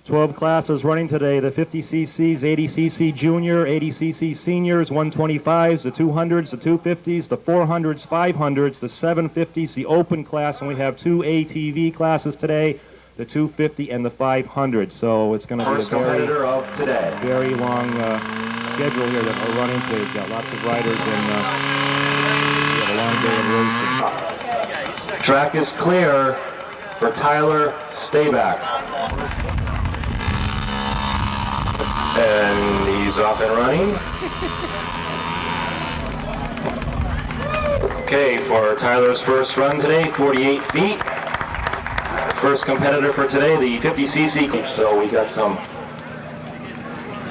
12 classes running today. The 50cc's, 80cc junior, 80cc seniors, 125s, the 200s, the 250s, the 400s, 500s, the 750s, the open class, and we have 2 ATV classes today, the 250 and the 500. So it's going to be a competitor of today. Very long schedule here that we're running today. We've got lots of riders and we have a long day of racing. Track is clear for Tyler Quaboag. And he's off and running. Okay, for Tyler's first run today, 48 feet. First competitor for today, the 50cc. So we got some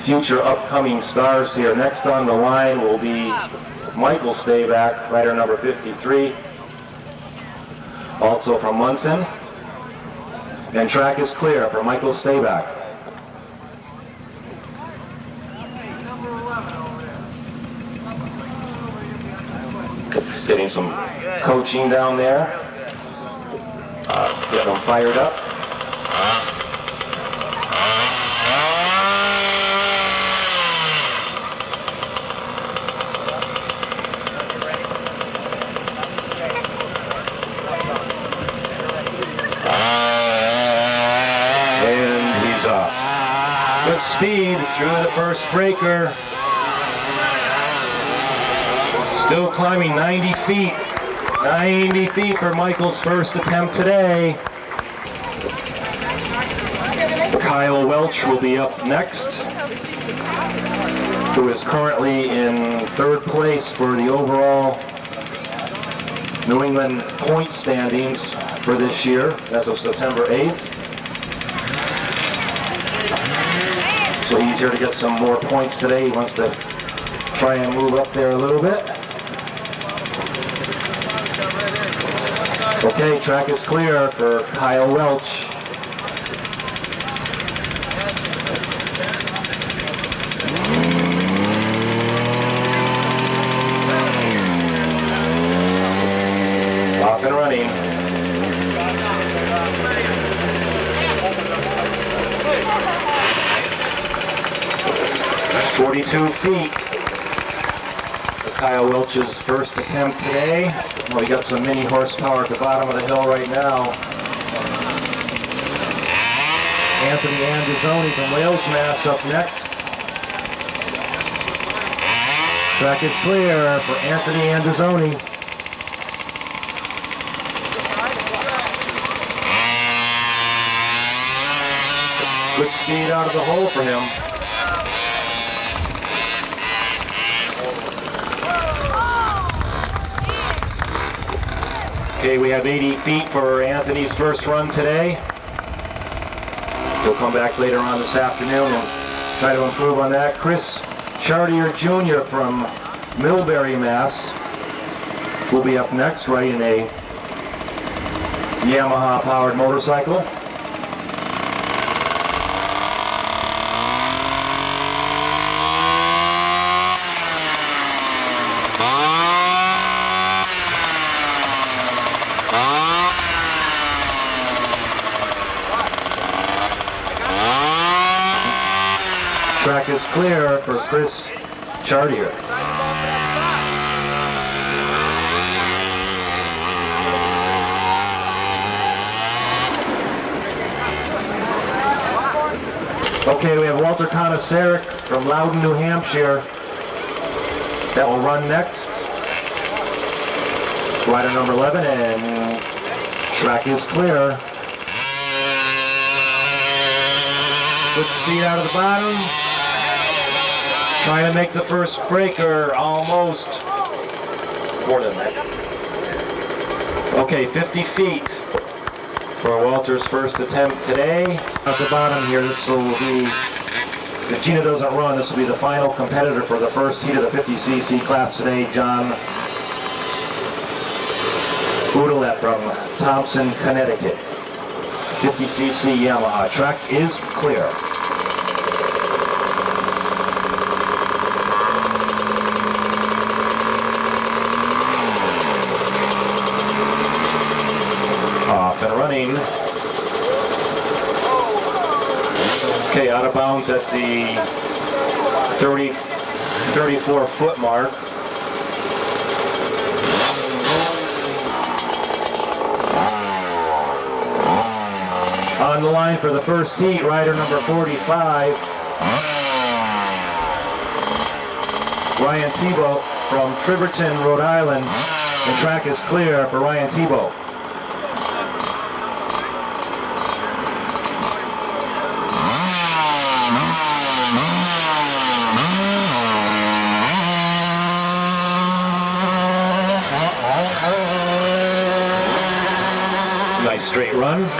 future upcoming stars here. Next on the line will be Michael Quaboag, rider number 53. Also from Monson. And track is clear for Michael Quaboag. Just getting some coaching down there. Get them fired up. Good speed through the first breaker. Still climbing 90 feet. 90 feet for Michael's first attempt today. Kyle Welch will be up next, who is currently in third place for the overall New England point standings for this year as of September 8th. So he's here to get some more points today. He wants to try and move up there a little bit. Okay, track is clear for Kyle Welch. Off and running. "42 feet for Kyle Welch's first attempt today. Well, we got some mini horsepower at the bottom of the hill right now. Anthony Andizoni from Wales, Mass up next. Track is clear for Anthony Andizoni. Good speed out of the hole for him. Okay, we have 80 feet for Anthony's first run today. He'll come back later on this afternoon and try to improve on that. Chris Chartier Jr. from Millbury, Mass. will be up next, riding a Yamaha-powered motorcycle. Track is clear for Chris Chartier. Okay, we have Walter Conisaric from Loudon, New Hampshire that will run next. Rider number 11, and track is clear. Good speed out of the bottom. Trying to make the first breaker, almost more than that. Okay, 50 feet for Walter's first attempt today. At the bottom here, this will be, if Gina doesn't run, this will be the final competitor for the first heat of the 50cc class today, John Boudelet from Thompson, Connecticut. 50cc Yamaha. Track is clear. Off and running. Okay, out of bounds at the 34-foot mark. On the line for the first heat, rider number 45, Ryan Tebow from Triberton, Rhode Island. The track is clear for Ryan Tebow. Nice straight run.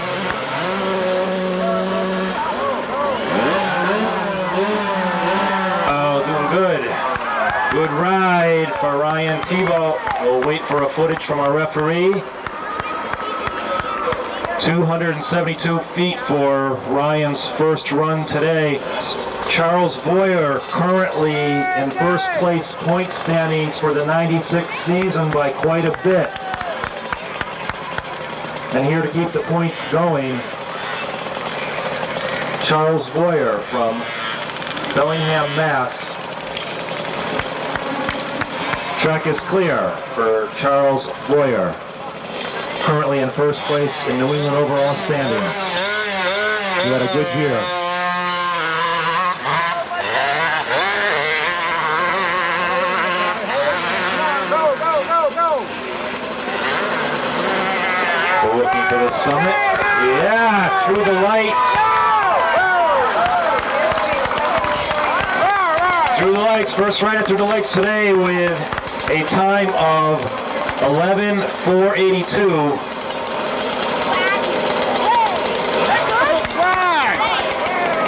Good ride for Ryan Tebow. We'll wait for a footage from our referee. 272 feet for Ryan's first run today. Charles Boyer currently in first place point standings for the 96 season by quite a bit. And here to keep the points going, Charles Boyer from Bellingham, Mass. Track is clear for Charles Boyer, currently in first place in New England overall standings. He had a good year. Go, go, go, go! We're looking for the summit. Yeah, through the lights. Through the lights, first rider through the lights today with a time of 11:4:82.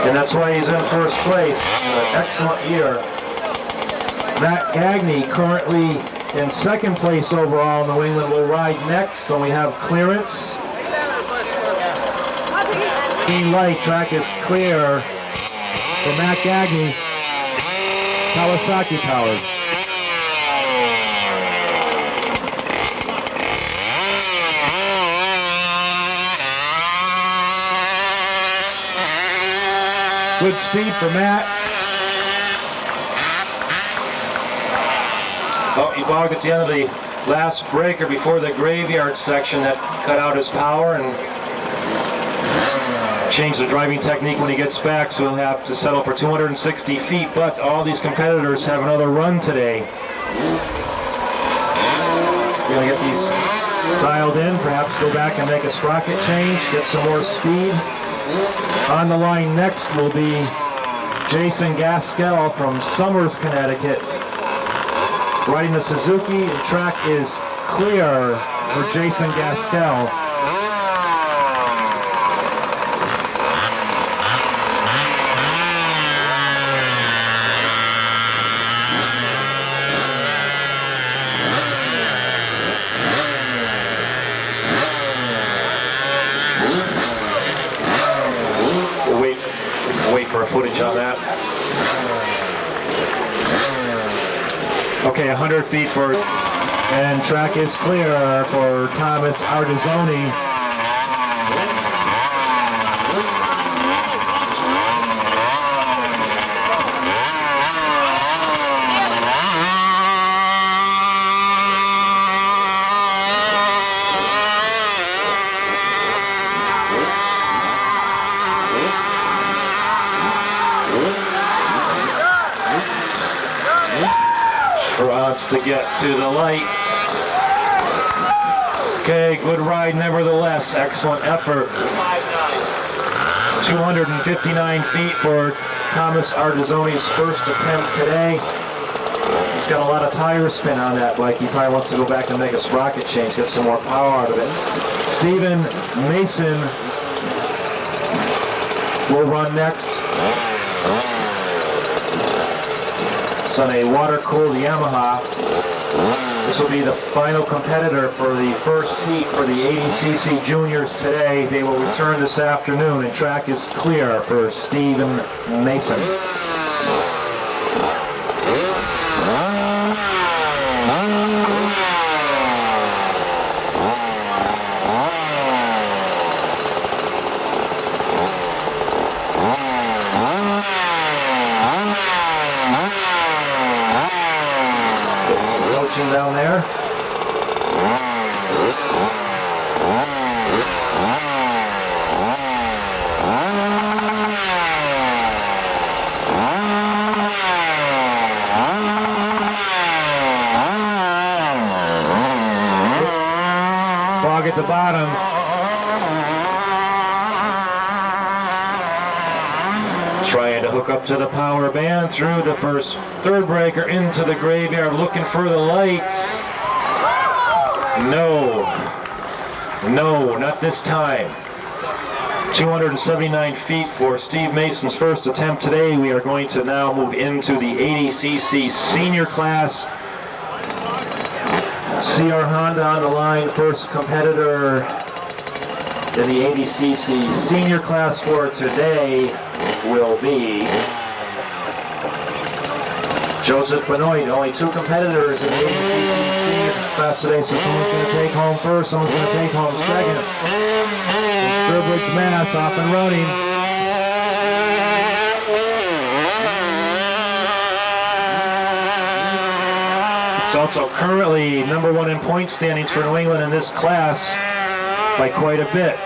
And that's why he's in first place. Excellent year. Matt Gagney currently in second place overall. New England will ride next, and we have clearance. Green light, track is clear for Matt Gagney. Kawasaki powered. Good speed for Matt. Oh, he bogged at the end of the last breaker before the graveyard section that cut out his power and changed the driving technique when he gets back, so he'll have to settle for 260 feet, but all these competitors have another run today. We're going to get these dialed in, perhaps go back and make a sprocket change, get some more speed. On the line next will be Jason Gaskell from Somers, Connecticut, riding the Suzuki. The track is clear for Jason Gaskell. Wait for a footage on that. Okay, 100 feet for, and track is clear for Thomas Artizzoni. To get to the light. Okay, good ride nevertheless. Excellent effort. 259 feet for Thomas Artizzoni's first attempt today. He's got a lot of tire spin on that bike. He probably wants to go back and make a sprocket change, get some more power out of it. Stephen Mason will run next. It's on a water-cooled Yamaha. This will be the final competitor for the first heat for the 80cc juniors today. They will return this afternoon, and track is clear for Stephen Mason. at the bottom. Trying to hook up to the power band through the third breaker into the graveyard, looking for the lights. No, not this time. 279 feet for Steve Mason's first attempt today. We are going to now move into the 80cc senior class. CR Honda on the line, first competitor in the 80cc senior class for today will be Joseph Benoit. Only two competitors in the 80cc senior class today, so someone's going to take home first, someone's going to take home second. Sturbridge, Mass, off and running. It's also currently #1 in point standings for New England in this class by quite a bit.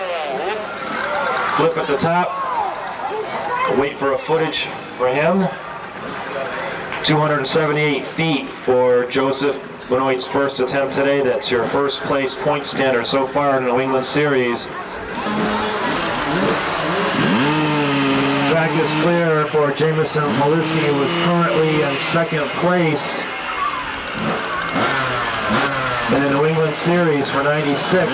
Flip at the top. Wait for a footage for him. 278 feet for Joseph Benoit's first attempt today. That's your first place point standard so far in the New England Series. Track is clear for Jameson Poliski, who is currently in second place in the New England Series for 96.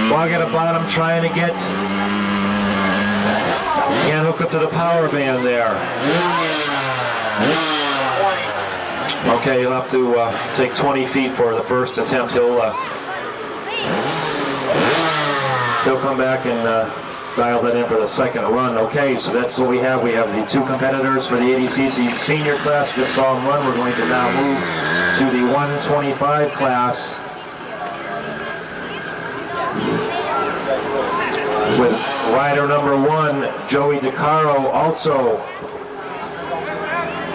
Quaboag at the bottom trying to get, can't hook up to the power band there. Okay, you'll have to take 20 feet for the first attempt. He'll come back and dial that in for the second run. Okay, so that's what we have. We have the two competitors for the 80cc senior class. Just saw them run. We're going to now move to the 125 class with rider #1, Joey DeCaro, also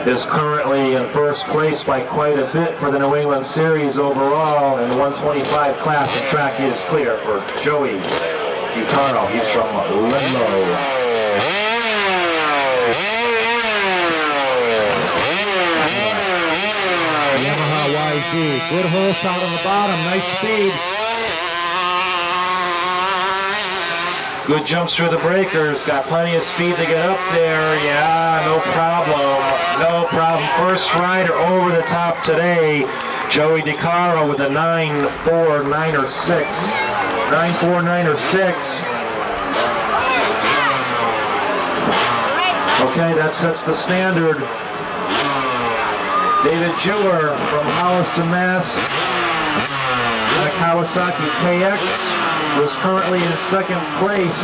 is currently in first place by quite a bit for the New England Series overall in the 125 class. The track is clear for Joey DeCaro. He's from Ludlow. Yamaha YZ. Good hole shot on the bottom. Nice speed. Good jumps through the breakers. Got plenty of speed to get up there. Yeah, no problem. No problem. First rider over the top today. Joey DeCaro with a 9.49 or 6. 9.49 or 6. Okay, that sets the standard. David Jewer from Holliston, Mass. On a Kawasaki KX was currently in second place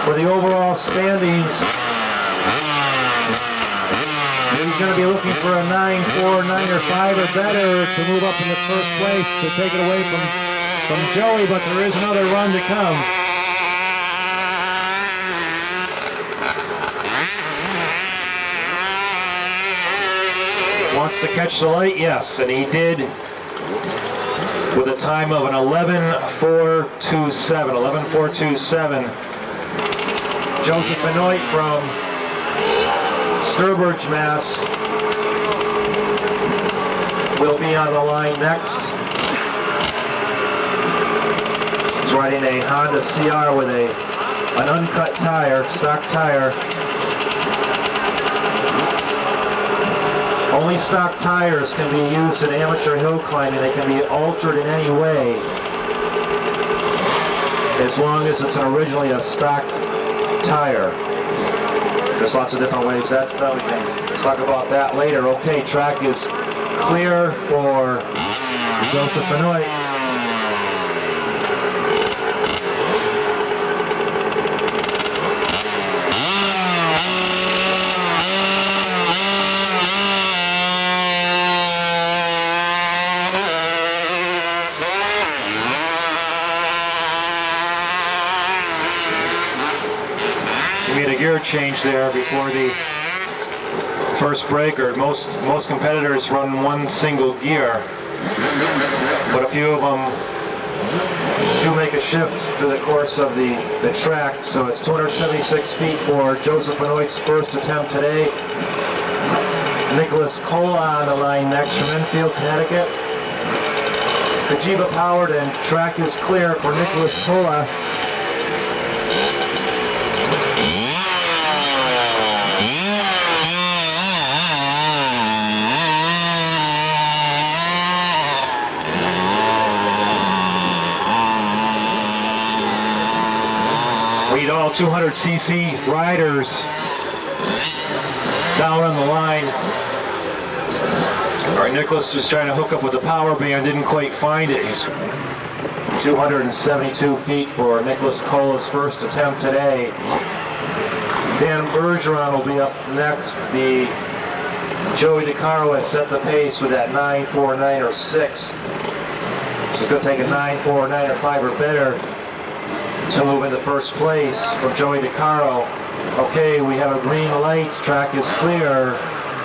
for the overall standings. He's going to be looking for a 9.4, 9 or 5 or better to move up in the first place to take it away from Joey, but there is another run to come. Wants to catch the light? Yes, and he did with a time of an 11.427. 11.427. Joseph Benoit from Sturbridge, Mass. will be on the line next. He's riding a Honda CR with an uncut tire, stock tire. Only stock tires can be used in amateur hill climbing. They can be altered in any way, as long as it's originally a stock tire. There's lots of different ways that's done. We can talk about that later. Okay, track is clear for Joseph Benoit. Change there before the first breaker. Most competitors run one single gear, but a few of them do make a shift through the course of the track. So it's 276 feet for Joseph Benoit's first attempt today. Nicholas Cola on the line next from Enfield, Connecticut. Kajiba powered and track is clear for Nicholas Kola. Lead all 200cc riders down on the line. All right, Nicholas just trying to hook up with the power band, didn't quite find it. He's 272 feet for Nicholas Cola's first attempt today. Dan Bergeron will be up next. The Joey DeCaro has set the pace with that 9.49 or 6. So he's going to take a 9.49 or 5 or better to move into first place from Joey DeCaro. Okay, we have a green light. Track is clear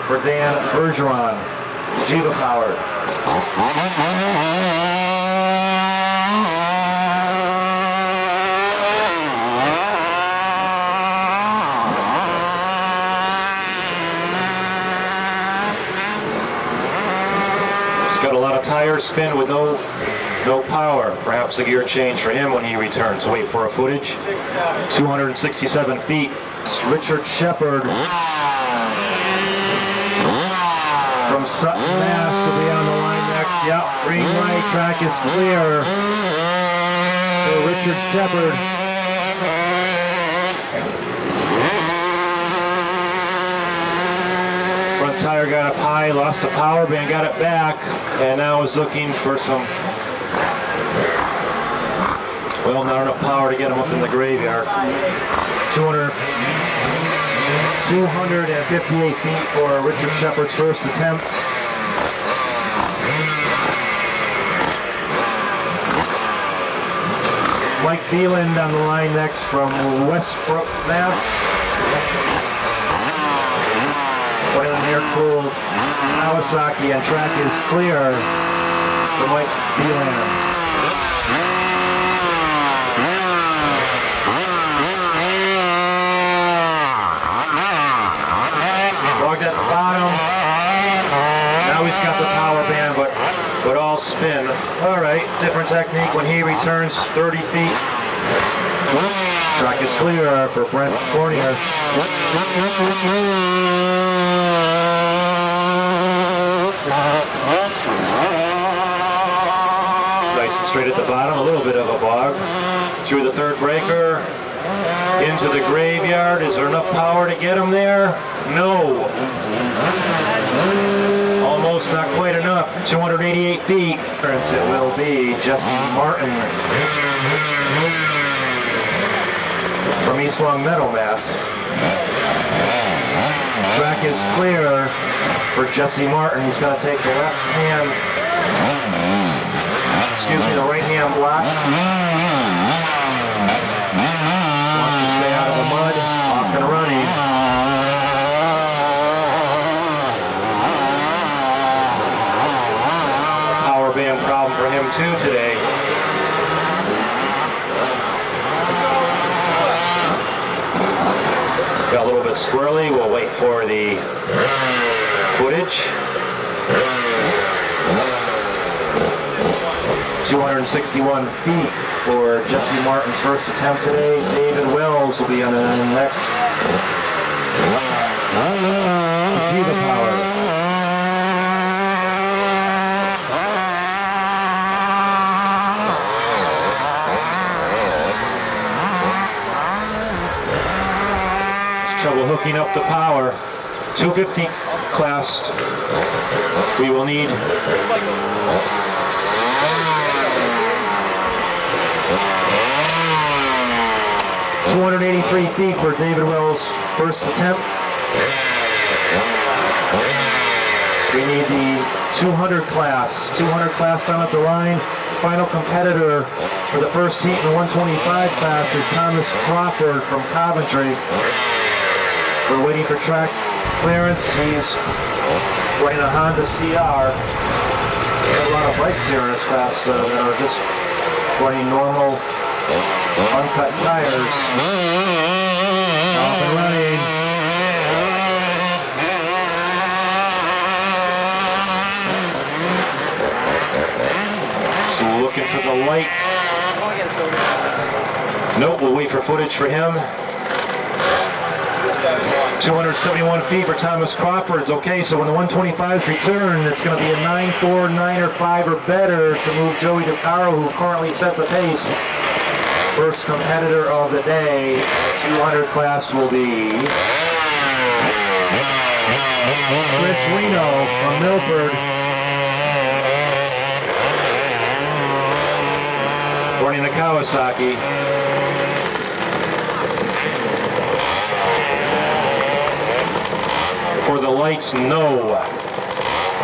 for Dan Bergeron. Jiva powered. He's got a lot of tire spin with no power. Perhaps a gear change for him when he returns. Wait for a footage. 267 feet. Richard Shepard from Sutton, Mass. will be on the line next. Yep, green light. Track is clear for Richard Shepard. Front tire got up high, lost the power band, got it back, and now is looking for some, well, not enough power to get him up in the graveyard. 258 feet for Richard Shepard's first attempt. Mike Beeland on the line next from Westbrook, Mass. One in the air-cooled Kawasaki, and track is clear for Mike Beeland. Logged at the bottom. Now he's got the power band, but all spin. All right, different technique when he returns 30 feet. Track is clear for Brent Fournier. Nice and straight at the bottom, a little bit of a bog. Through the third breaker, into the graveyard. Is there enough power to get him there? No. Almost, not quite enough. 288 feet. It will be Jesse Martin from East Long Meadow, Mass. Track is clear for Jesse Martin. He's going to take the left hand, the right hand block. Wants to stay out of the mud, off and running. Power band problem for him too today. Got a little bit squirrely. We'll wait for the footage. 261 feet for Jesse Martin's first attempt today. David Wells will be on the next. Jiva power. Trouble hooking up the power. 250 class. We will need 283 feet for David Wells' first attempt. We need the 200 class. 200 class down at the line. Final competitor for the first heat in the 125 class is Thomas Crawford from Coventry. We're waiting for track clearance. He's running a Honda CR. There's a lot of bikes here in this class that are just running normal uncut tires. Off and running. light. Nope, we'll wait for footage for him. 271 feet for Thomas Crawford's. Okay, so when the 125s return, it's going to be a 9-4, 9 or 5 or better to move Joey DeCaro, who currently set the pace. First competitor of the day, 200 class will be Chris Reno from Milford. Running the Kawasaki. For the lights, no.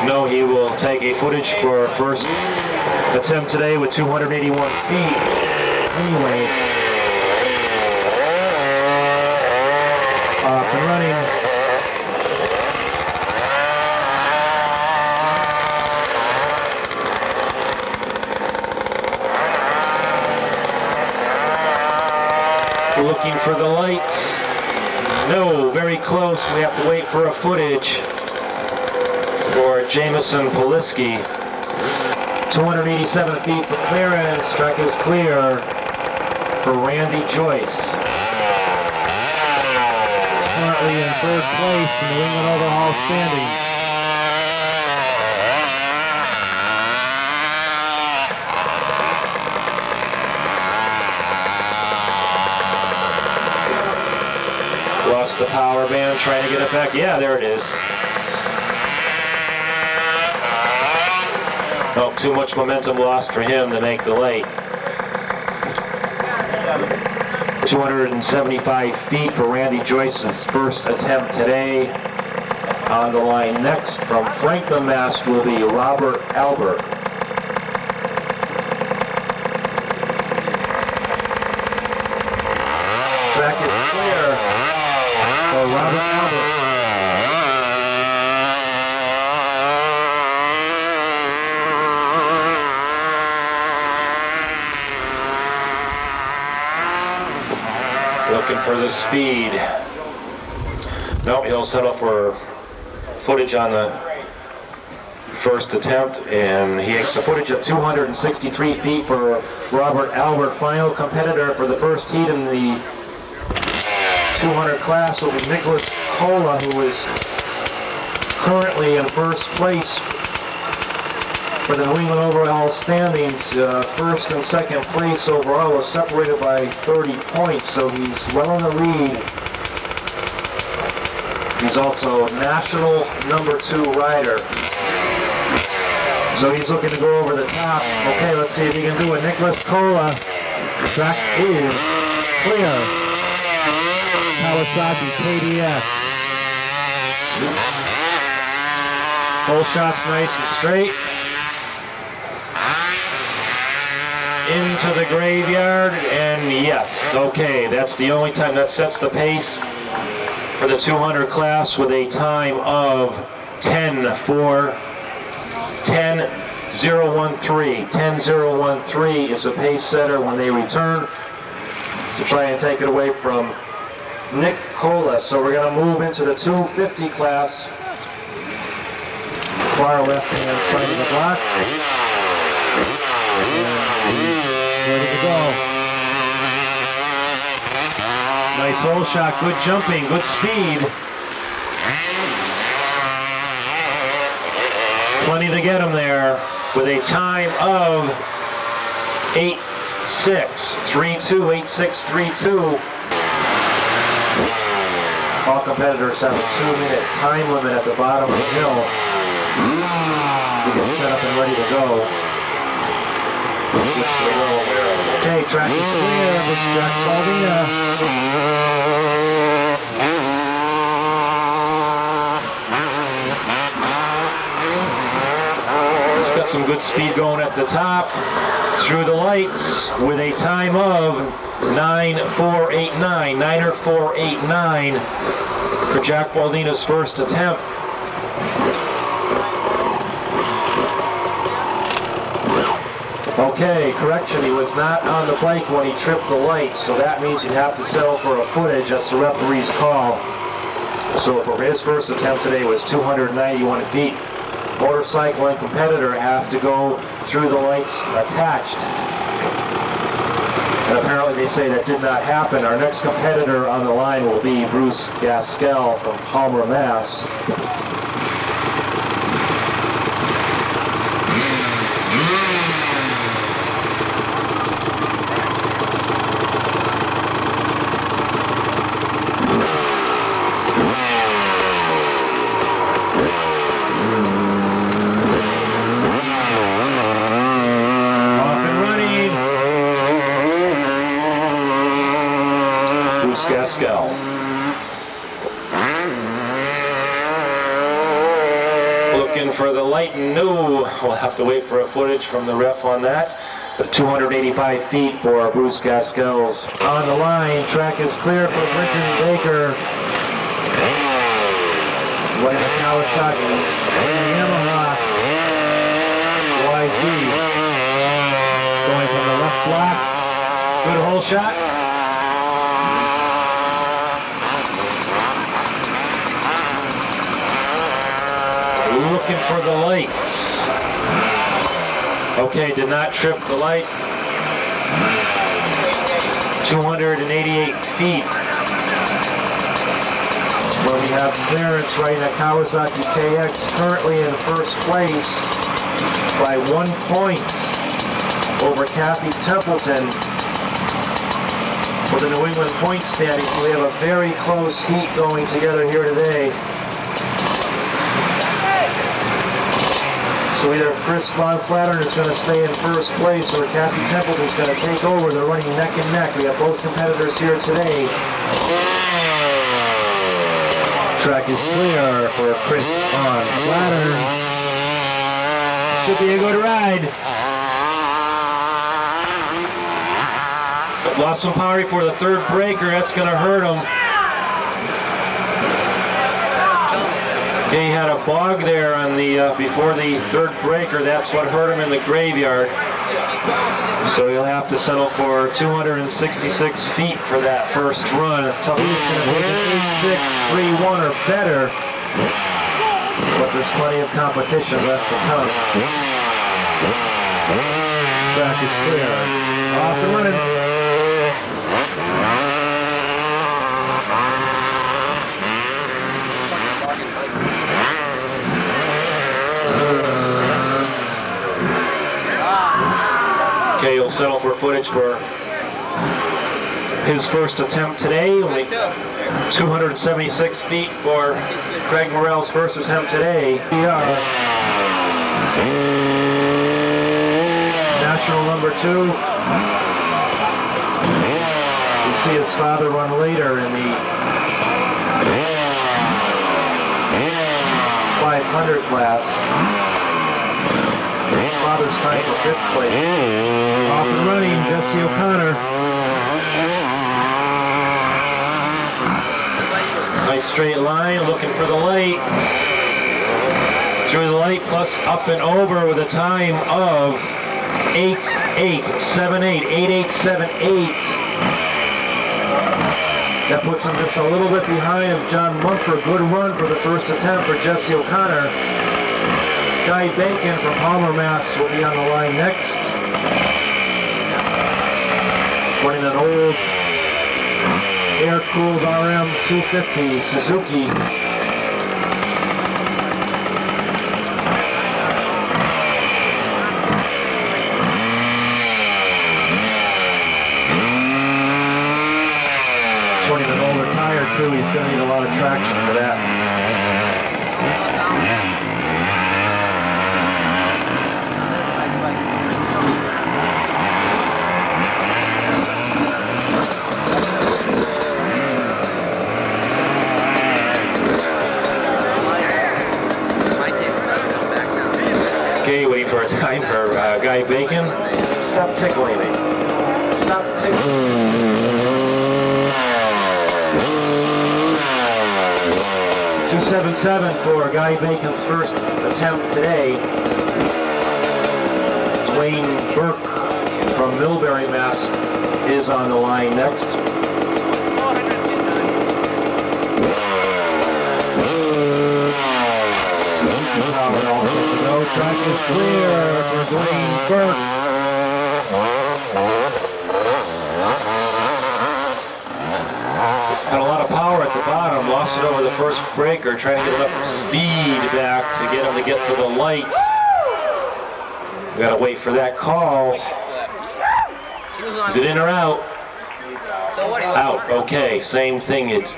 No, he will take a footage for first attempt today with 281 feet. Anyway, off and running. Looking for the light. No, very close. We have to wait for a footage for Jameson Poliski. 287 feet for clearance. Track is clear for Randy Joyce. Currently in third place in the New England Overhaul standings. Lost the power band, trying to get it back. Yeah, there it is. Oh, too much momentum lost for him to make the light. 275 feet for Randy Joyce's first attempt today. On the line next from Franklin, Mass. will be Robert Albert. Track is clear for Robert Albert. Looking for the speed. Nope, he'll settle for footage on the first attempt, and he takes a footage of 263 feet for Robert Albert. Final competitor for the first heat in the 200 class will be Nicholas Cola, who is currently in first place for the New England Overall standings. First and second place overall was separated by 30 points, so he's well in the lead. He's also national #2 rider. So he's looking to go over the top. Okay, let's see if he can do it. Nicholas Cola. Track is clear. Kawasaki KDS. Whole shot's nice and straight. Into the graveyard, and yes, okay, that's the only time that sets the pace for the 200 class with a time of 10:13. 10:013 is the pace setter when they return to try and take it away from Nick Cola. So we're going to move into the 250 class. Far left-hand side of the block. Ready to go. Nice hole shot, good jumping, good speed. Plenty to get him there with a time of 8.632, 8.632. All competitors have a 2-minute time limit at the bottom of the hill. You get set up and ready to go. Okay, track is clear with Jack Baldina. He's got some good speed going at the top. Through the lights with a time of 9.489. 9:489 for Jack Baldina's first attempt. Okay, correction, he was not on the bike when he tripped the lights, so that means he'd have to settle for a footage. That's the referee's call. So for his first attempt today was 291 feet. Motorcycle and competitor have to go through the lights attached. And apparently they say that did not happen. Our next competitor on the line will be Bruce Gaskell from Palmer, Mass. Gaskell. Looking for the light and new. We'll have to wait for a footage from the ref on that. The 285 feet for Bruce Gaskell's on the line. Track is clear for Brenton Baker. Running the Kawasaki and the Yamaha YG. Going from the left block. Good hole shot. Looking for the lights. Okay, did not trip the light. 288 feet. Where we have clearance right at Kawasaki KX, currently in first place by 1 point over Kathy Templeton for the New England point standings. So we have a very close heat going together here today. So either Chris Von Flattern is going to stay in first place or Kathy Templeton is going to take over. They're running neck and neck. We have both competitors here today. Track is clear for Chris Von Flattern. Should be a good ride. Lost some power for the third breaker. That's going to hurt him. He had a bog there on the before the third breaker. That's what hurt him in the graveyard. So he'll have to settle for 266 feet for that first run. He's going to take an 8.631 or better, but there's plenty of competition left to come. Track is clear. Off and running. Okay, he'll settle for footage for his first attempt today. Only 276 feet for Craig Morrell's first attempt today. National number 2. You see his father run later in the 500 class. Father's time for 5th place. Off and running, Jesse O'Connor. Nice straight line, looking for the light. Through the light plus up and over with a time of 8.878. 8.878. That puts him just a little bit behind of John Mumford. Good run for the first attempt for Jesse O'Connor. Guy Bacon from Palmer, Mass. will be on the line next. Running an old air-cooled RM 250 Suzuki. Running an older tire too. He's going to need a lot of traction for that. Okay, waiting for a time for Guy Bacon. Stop tickling me. Stop tickling me. 277 for Guy Bacon's first attempt today. Dwayne Burke from Millbury, Mass. is on the line next. No track is clear for Dwayne Burke. walks it over the first breaker, trying to get enough speed back to get him to get to the lights. We gotta wait for that call. Is it in or out? Out, okay, same thing, it's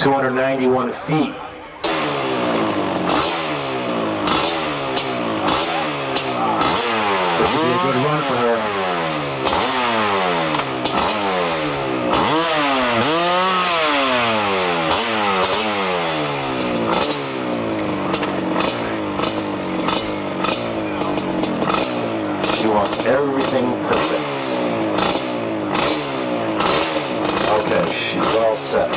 291 feet. This would be a good run for her. She wants everything perfect. Okay, she's all set.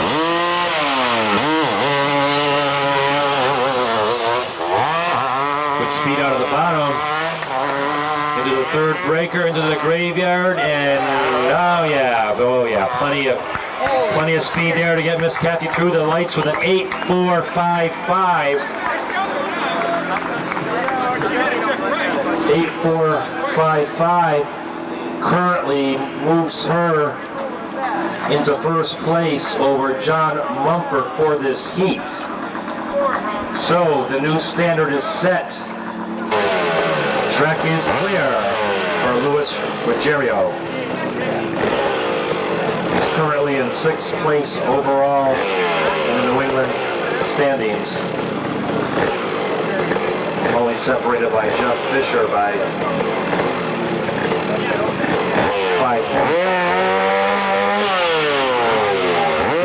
Good speed out of the bottom. Into the third breaker, into the graveyard, and oh yeah, plenty of speed there to get Miss Kathy through the lights with an 8.455. 8.455 currently moves her into first place over John Mumford for this heat. So the new standard is set. Track is clear for Louis Ruggiero. He's currently in 6th place overall in the New England standings. Only separated by Jeff Fisher by 5 points.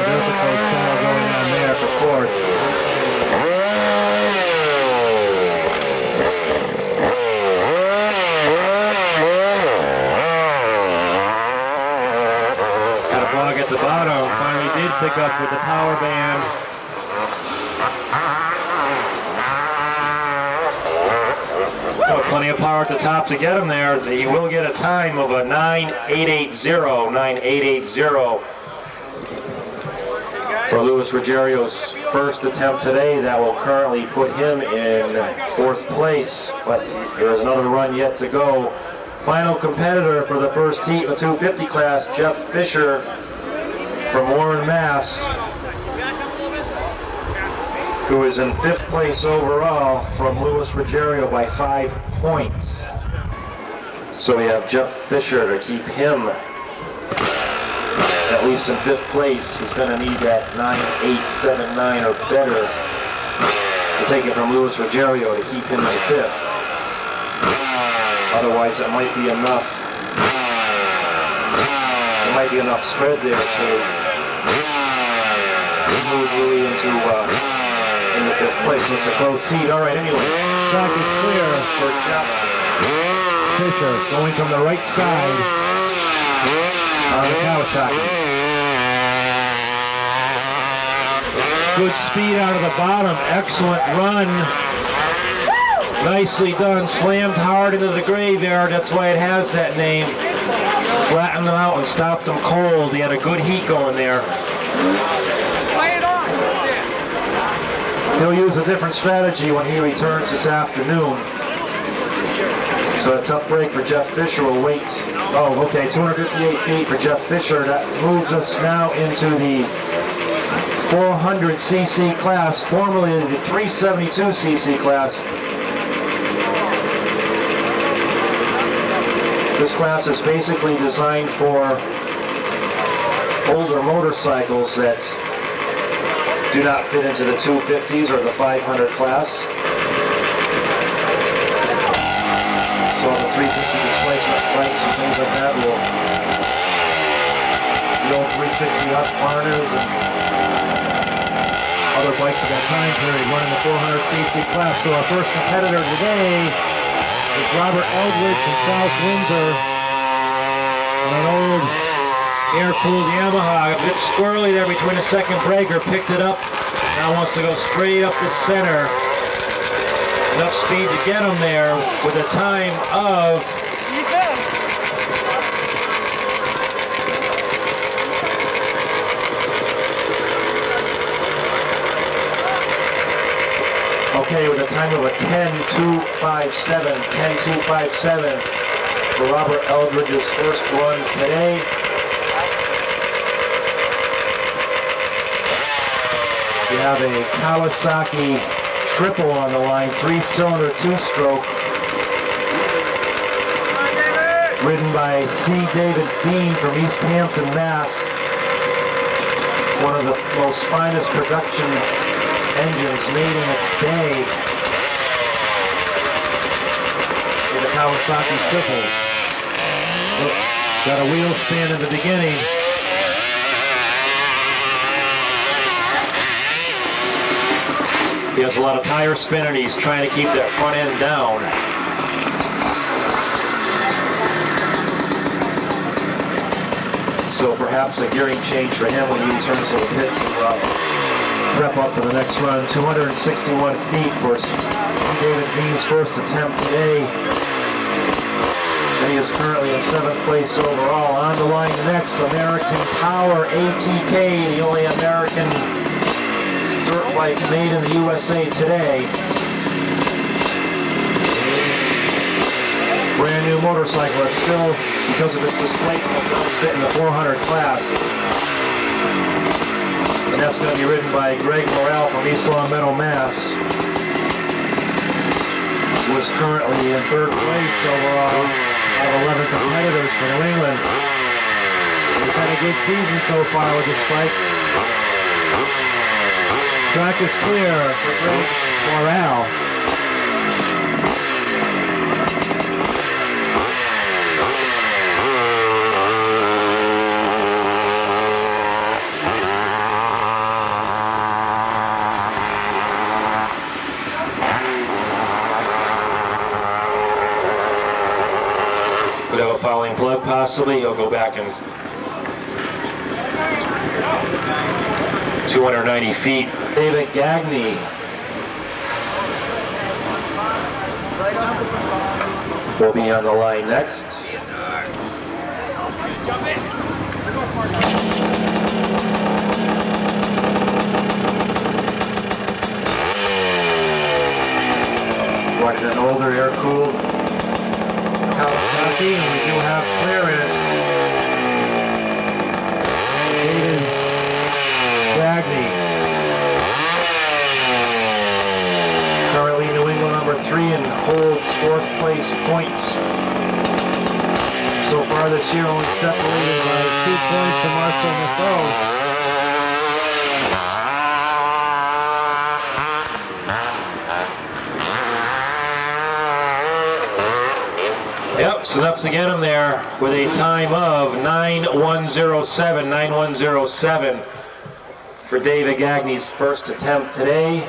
Difficult call going on there for fourth. Quaboag at the bottom finally did pick up with the power band. Oh, plenty of power at the top to get him there. He will get a time of a 9.880 for Louis Ruggerio's first attempt today. That will currently put him in 4th place, but there is another run yet to go. Final competitor for the first heat in the 250 class, Jeff Fisher from Warren, Mass, who is in 5th place overall from Louis Ruggiero by 5 points. So we have Jeff Fisher to keep him at least in 5th place. He's going to need that 9.879 or better to take it from Louis Ruggiero to keep him in 5th. Otherwise, it might be enough. There might be enough spread there to move Louis into in the 5th place. It's a close heat. All right, anyway. Track is clear For Jeff Fisher going from the right side on the Kawasaki. Good speed out of the bottom. Excellent run. Nicely done. Slammed hard into the graveyard. That's why it has that name. Flattened them out and stopped them cold. He had a good heat going there. He'll use a different strategy when he returns this afternoon. So a tough break for Jeff Fisher. Will wait. Oh, okay, 258 feet for Jeff Fisher. That moves us now into the 400cc class, formerly the 372cc class. This class is basically designed for older motorcycles that do not fit into the 250s or the 500 class. So on the 350 displacement bikes and things like that, will the old 360 Husqvarnas and other bikes of that time period running the 400cc class. So our first competitor today is Robert Eldridge from South Windsor on an old air-cooled Yamaha. A bit squirrely there between the second breaker. Picked it up. Now wants to go straight up the center. Enough speed to get him there with a time of... Okay, with a time of a 10.257. 10.257 for Robert Eldridge's first run today. The have a Kawasaki triple on the line, 3-cylinder, 2-stroke, ridden by C. David Dean from East Hampton, Mass. One of the most finest production engines made in its day in the Kawasaki triple. Got a wheel spin in the beginning. He has a lot of tire spin and he's trying to keep that front end down. So perhaps a gearing change for him when he returns to the pit to prep up for the next run. 261 feet for David Dean's first attempt today. And he is currently in 7th place overall. On the line next, American Power ATK, the only American dirt bike made in the USA today. Brand new motorcycle. It's still, because of its displacement, doesn't fit in the 400 class. And that's going to be ridden by Greg Morrell from East Long Meadow, Mass. Who is currently in 3rd place overall out of 11 competitors for New England. He's had a good season so far with this bike. Track is clear for Greg Morrell. Could have a fouling plug possibly. He'll go back and 290 feet. David Gagne. Will be on the line next. Running an older air-cooled Kawasaki, and we do have clearance. David Gagne. Currently New England number 3 and holds 4th place points. So far this year only separated by 2 points from Monson. Yep, so enough to get him there with a time of 9:107 for David Gagne's first attempt today.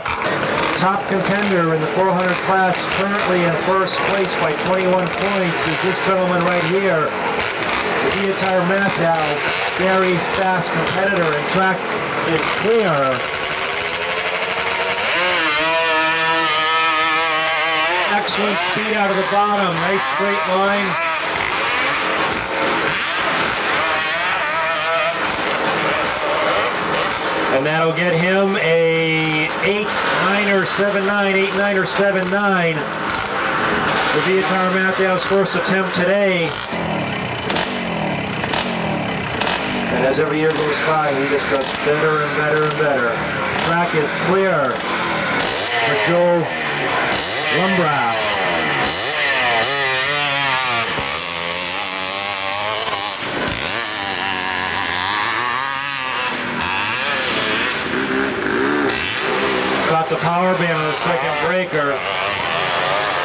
Top contender in the 400 class, currently in 1st place by 21 points, is this gentleman right here. The Viatar Matthau, very fast competitor, and track is clear. Excellent speed out of the bottom, nice straight line. And that'll get him a 8.979. The Viatar Matthau's first attempt today. And as every year goes by, he just gets better and better and better. Track is clear for Joe Lumbrow. Got the power band on the second breaker.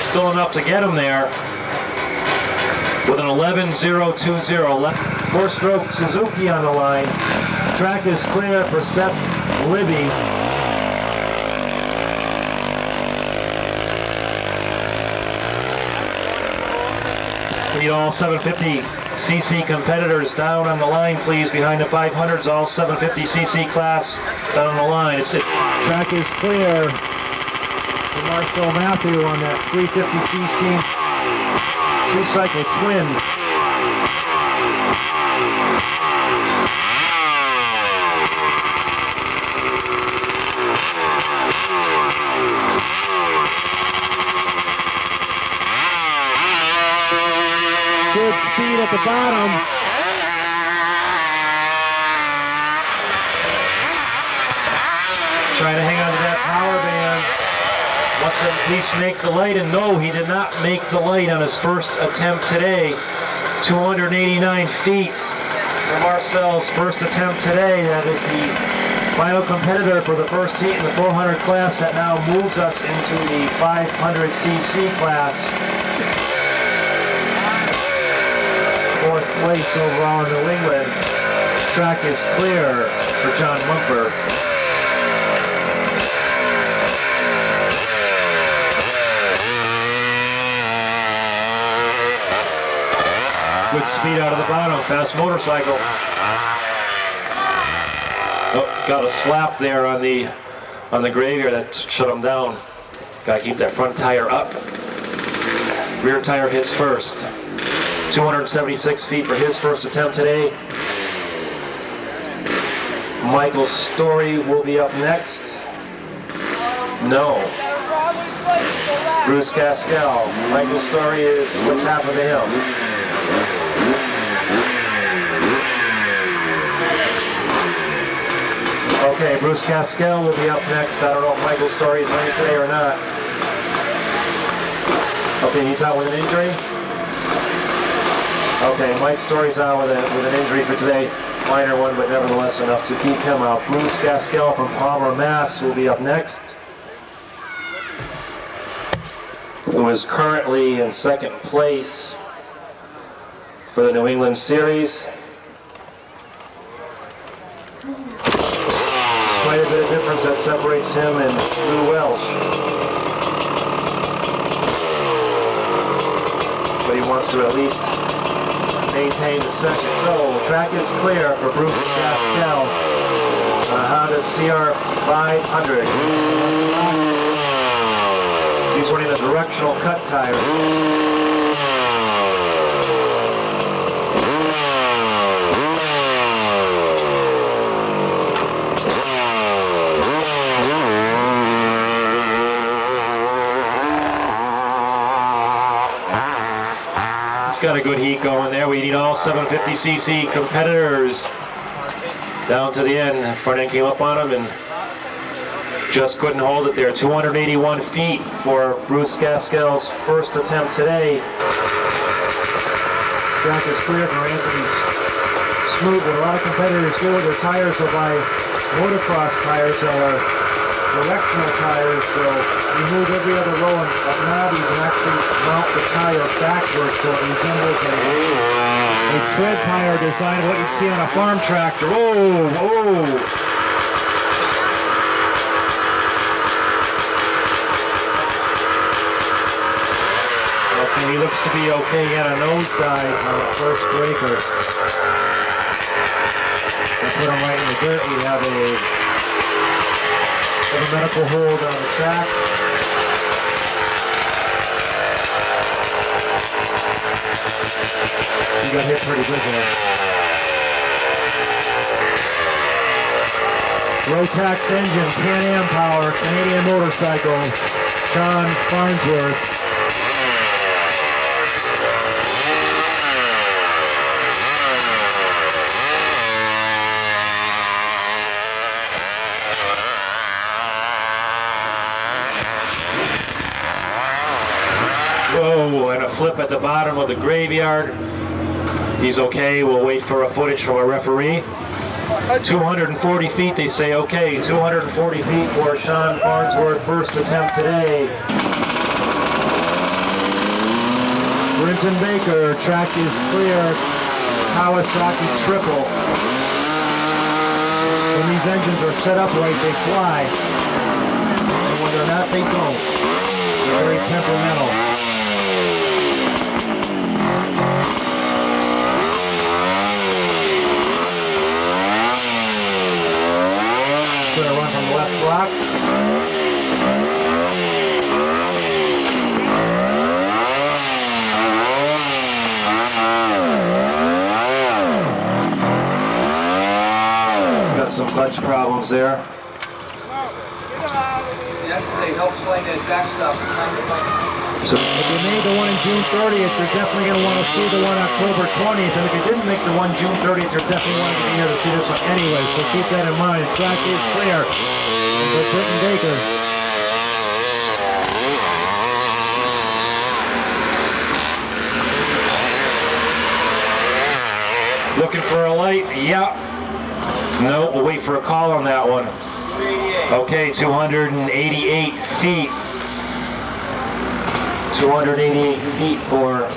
Still enough to get him there. With an 11.020. 4-stroke Suzuki on the line. Track is clear for Seth Libby. Need all 750cc competitors down on the line, please, behind the 500s. All 750cc class down on the line. Track is clear for Marcel Matthew on that 350cc two-cycle twin. Good speed at the bottom. Trying to hang on to that power band. Monson at least make the light, and no, he did not make the light on his first attempt today. 289 feet for Marcel's first attempt today. That is the final competitor for the first heat in the 400 class. That now moves us into the 500cc class. Fourth place overall in New England. Track is clear for John Mumper. Good speed out of the bottom, fast motorcycle. Oh, got a slap there on the graveyard that shut him down. Got to keep that front tire up. Rear tire hits first. 276 feet for his first attempt today. Michael Story will be up next. No. Bruce Gaskell. Michael Story is what's happened to him. Okay, Bruce Gaskell will be up next. I don't know if Michael Story is running today or not. Okay, he's out with an injury. Okay, Mike Story's out with an injury for today. Minor one, but nevertheless enough to keep him out. Bruce Gaskell from Palmer, Mass. will be up next. Who is currently in second place for the New England Series. Quite a bit of difference that separates him and Lou Welsh. But he wants to at least maintain the second. So, track is clear for Bruce Gaskell on a Honda CR 500. He's running a directional cut tire. Got a good heat going there. We need all 750cc competitors down to the end. Front end came up on him and just couldn't hold it there. 281 feet for Bruce Gaskell's first attempt today. Track is clear for Anthony Smoot. What a lot of competitors do with their tires are by motocross tires or directional tires. So you move every other row of knobbies and actually mount the tire backwards so it resembles a tread tire design of what you'd see on a farm tractor. Oh, oh! Okay, he looks to be okay. He had a nosedive on the first breaker. They put him right in the dirt. We have a medical hold on the track. He got hit pretty good there. Rotax engine, Can-Am power, Canadian motorcycle, Sean Farnsworth. Whoa, and a flip at the bottom of the graveyard. He's okay. We'll wait for a footage from a referee. 240 feet, they say. Okay, 240 feet for Sean Farnsworth, first attempt today. Brinton Baker, track is clear. Kawasaki triple. When these engines are set up right, they fly. And when they're not, they don't. They're very temperamental. Going to run from the left block. Got some clutch problems there. Yesterday helped explain that back stuff. So, If you made the one on June 30th, you're definitely going to want to see the one October 20th. And if you didn't make the one June 30th, you're definitely want to be here to see this one anyway. So keep that in mind. Track is clear. for Britton Baker. Looking for a light? Yeah. No, we'll wait for a call on that one. Okay, 288 feet. 288 feet for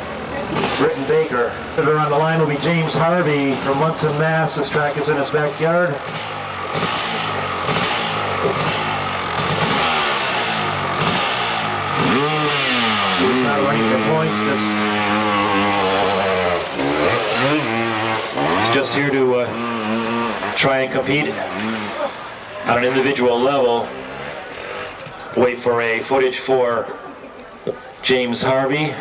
Britton Baker. On the line will be James Harvey from Monson, Mass. This track is in his backyard. He's not running for points. He's just here to try and compete on an individual level. Wait for a footage for James Harvey.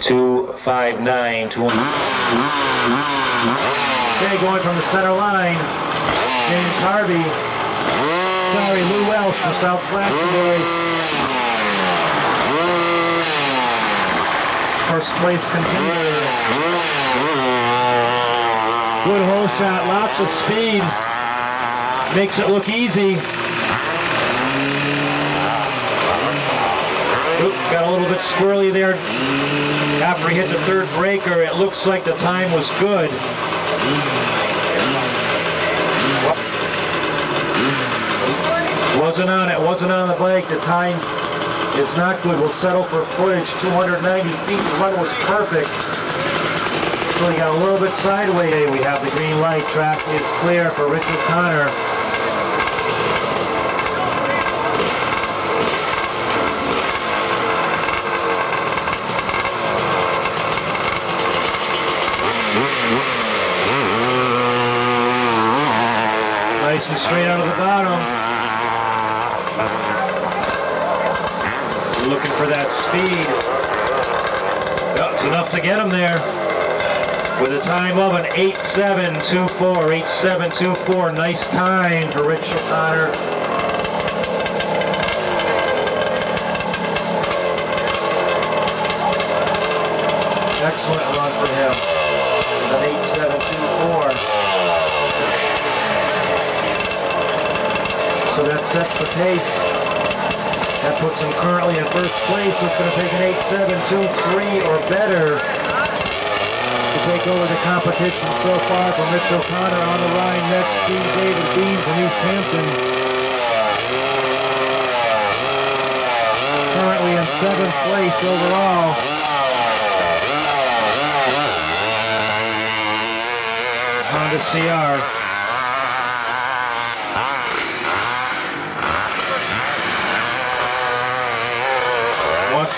259. Okay, going from the center line, James Harvey. Sorry, Lou Welsh from South Glastonbury. First place contender. Good hole shot, lots of speed. Makes it look easy. Oop, got a little bit squirrely there. After he hit the third breaker, it looks like the time was good. Wasn't on the bike. The time is not good. We'll settle for footage. 290 feet. The run was perfect. So he got a little bit sideways. We have the green light. Track is clear for Rich O'Connor. Nice and straight out of the bottom. Looking for that speed. Oh, it's enough to get him there. With a time of an 8.724. 8.724. Nice time for Rich O'Connor. Excellent run for him. With an 8.724. So that sets the pace. That puts him currently in first place. It's going to take an 8.723 or better to take over the competition so far from Rich O'Connor. On the line next, Steve David Bean from East Hampton. Currently in 7th place overall. Honda CR.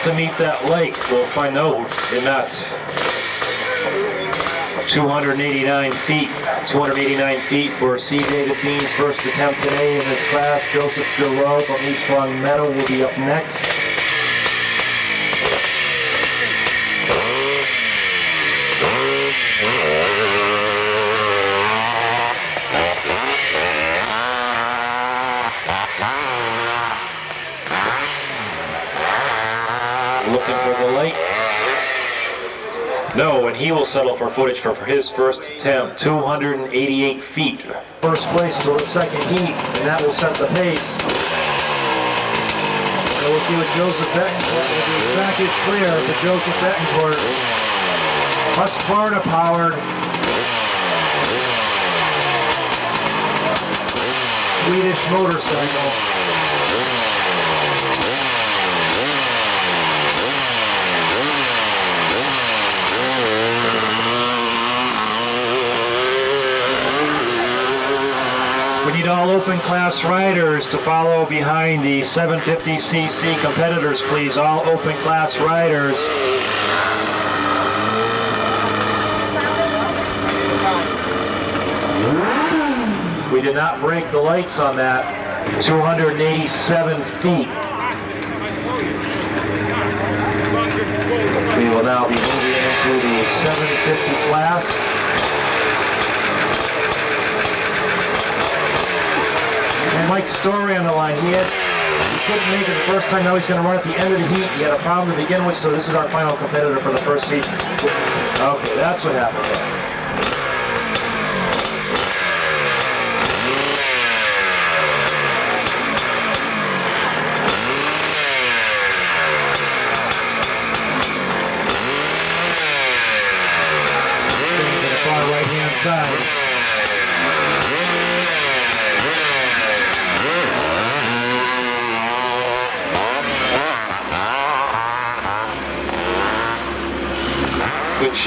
To meet that lake. We'll find out in that 289 feet. 289 feet for C. David Bean's first attempt today in this class. Joseph Giroux from East Long Meadow will be up next. Looking for the light. No, and he will settle for footage for his first attempt. 288 feet. First place to the second heat, and that will set the pace. So we'll see what Joseph Betancourt will do. The track is clear for Joseph Betancourt. Husqvarna powered. Swedish motorcycle. We need all open class riders to follow behind the 750cc competitors, please. All open class riders. We did not break the lights on that. 287 feet. We will now be moving into the 750 class. And Mike Story on the line. He couldn't make it the first time. Now he's going to run at the end of the heat. He had a problem to begin with, so this is our final competitor for the first heat. Okay, that's what happened there.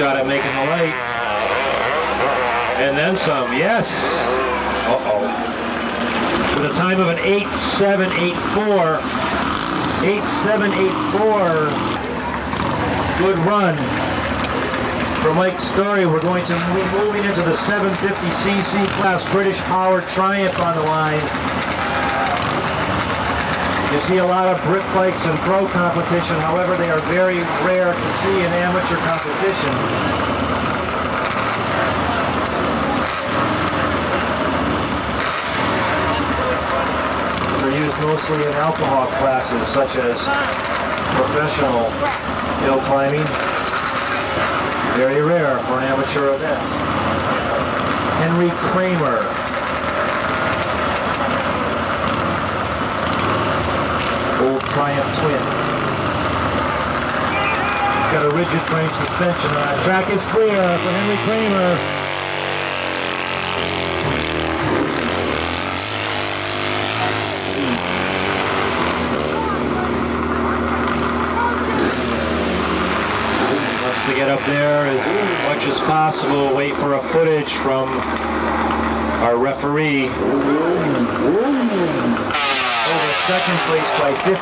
shot at making the light. And then some, yes. Uh-oh. With a time of an 8.784. 8.784. Good run. For Mike's story, we're going to be moving into the 750cc class. British Power Triumph on the line. You see a lot of Brit bikes in pro competition, however they are very rare to see in amateur competition. They're used mostly in alcohol classes such as professional hill climbing. Very rare for an amateur event. Henry Kramer. Old Triumph Twin. It's got a rigid frame suspension on it. Track is clear for Henry Kramer. Wants to get up there as much as possible. Wait for a footage from our referee. Over second place by 50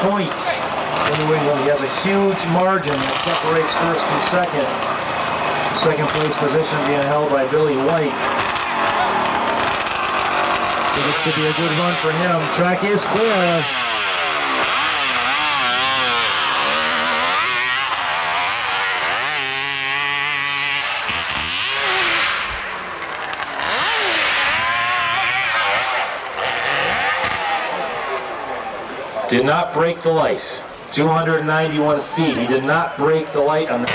points. New England, he has a huge margin that separates first and second. Second place position being held by Billy White. So this could be a good run for him. Track is clear. Did not break the light. 291 feet. He did not break the light on the...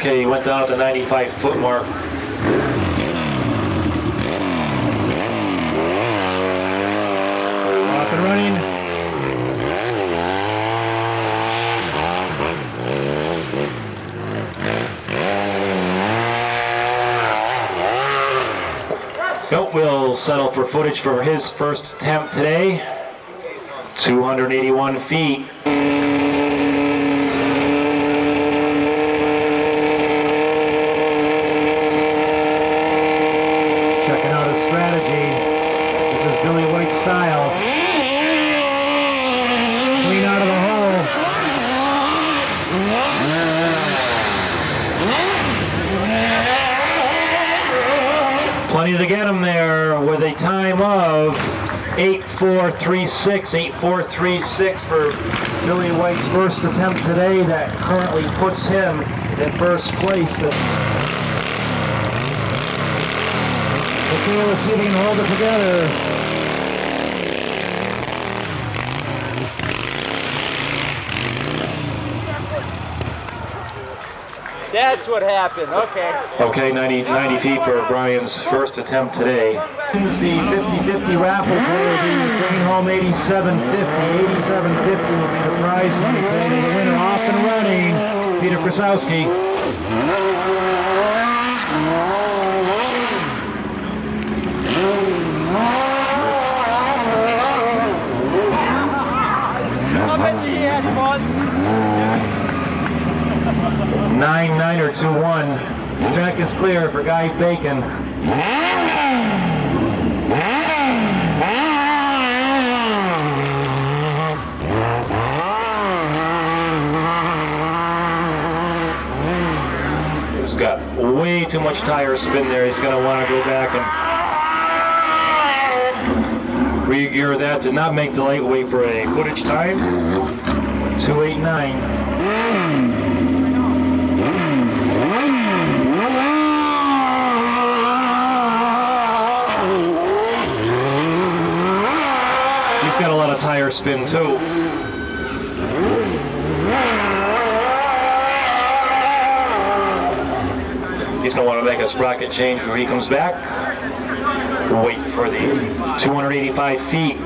Okay, he went down at the 95-foot mark. Off and running. Nope, we'll settle for footage for his first attempt today. 281 feet. Plenty to get him there with a time of 8.436. 8.436 for Billy White's first attempt today. That currently puts him in first place. Okay, let's see if we can hold it together. That's what happened. Okay. Okay, 90 feet for Brian's first attempt today. This is the 50-50 raffle for the bringing home 87.50. 87.50 will be the prize. And the winner off and running, Peter Krasowski. I bet you he had fun. 9-9 or 2-1. Track is clear for Guy Bacon. He's got way too much tire spin there. He's going to want to go back and re-gear that. Did not make the light. Wait for a footage time. 2:89. Got a lot of tire spin too. He's going to want to make a sprocket change where he comes back. Wait for the 285 feet.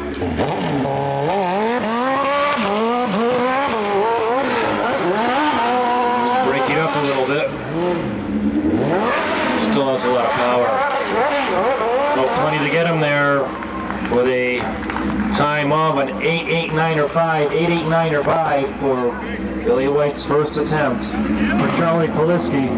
Break it up a little bit. Still has a lot of power. So plenty to get him there with a time of an 8.89 or 5. 8.89 or 5 for Billy White's first attempt. For Charlie Poliski.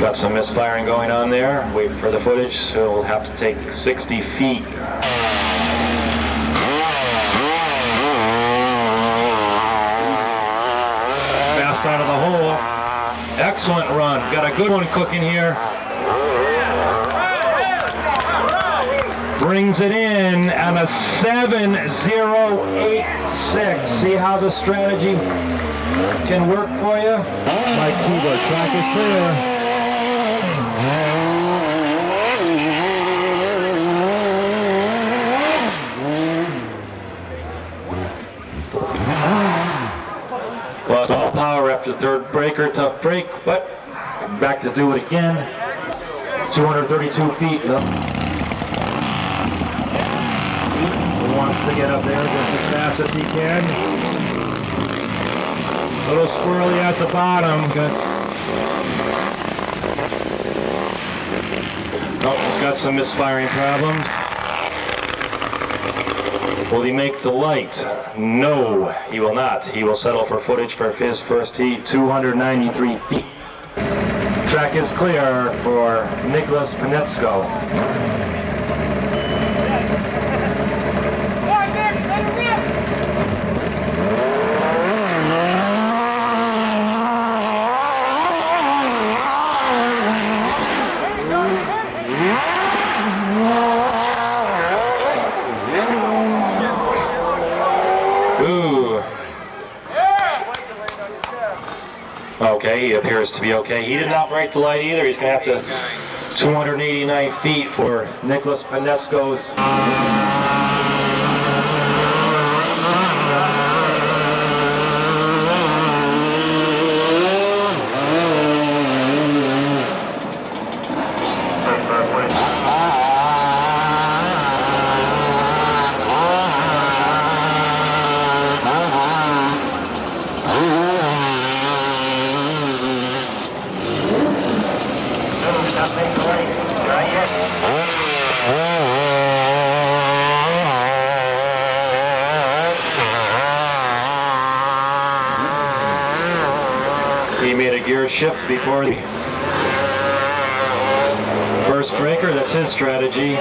Got some misfiring going on there. Wait for the footage, so we'll have to take 60 feet. Fast out of the hole. Excellent run. Got a good one cooking here. Brings it in on a 7.086. See how the strategy can work for you? My keyboard track is clear. Lost all power after the third breaker, tough break, but back to do it again. 232 feet. He wants to get up there just as fast as he can. A little squirrely at the bottom. Good. Oh, he's got some misfiring problems. Will he make the light? No, he will not. He will settle for footage for his first heat, 293 feet. Track is clear for Nicholas Panetsko. Okay, he appears to be okay. He did not break the light either. He's going to have to 289 feet for Nicholas Panetsko's. He made a gear shift before the first breaker. That's his strategy.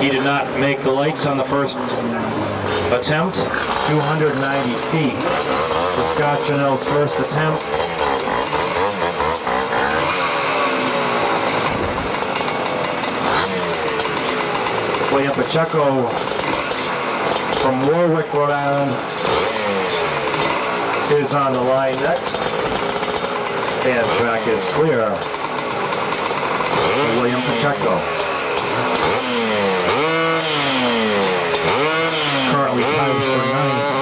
He did not make the lights on the first attempt. 290 feet. The Scott Janelle's first attempt. William Pacheco from Warwick, Rhode Island, is on the line next. And track is clear for William Pacheco. Currently timed for 9th.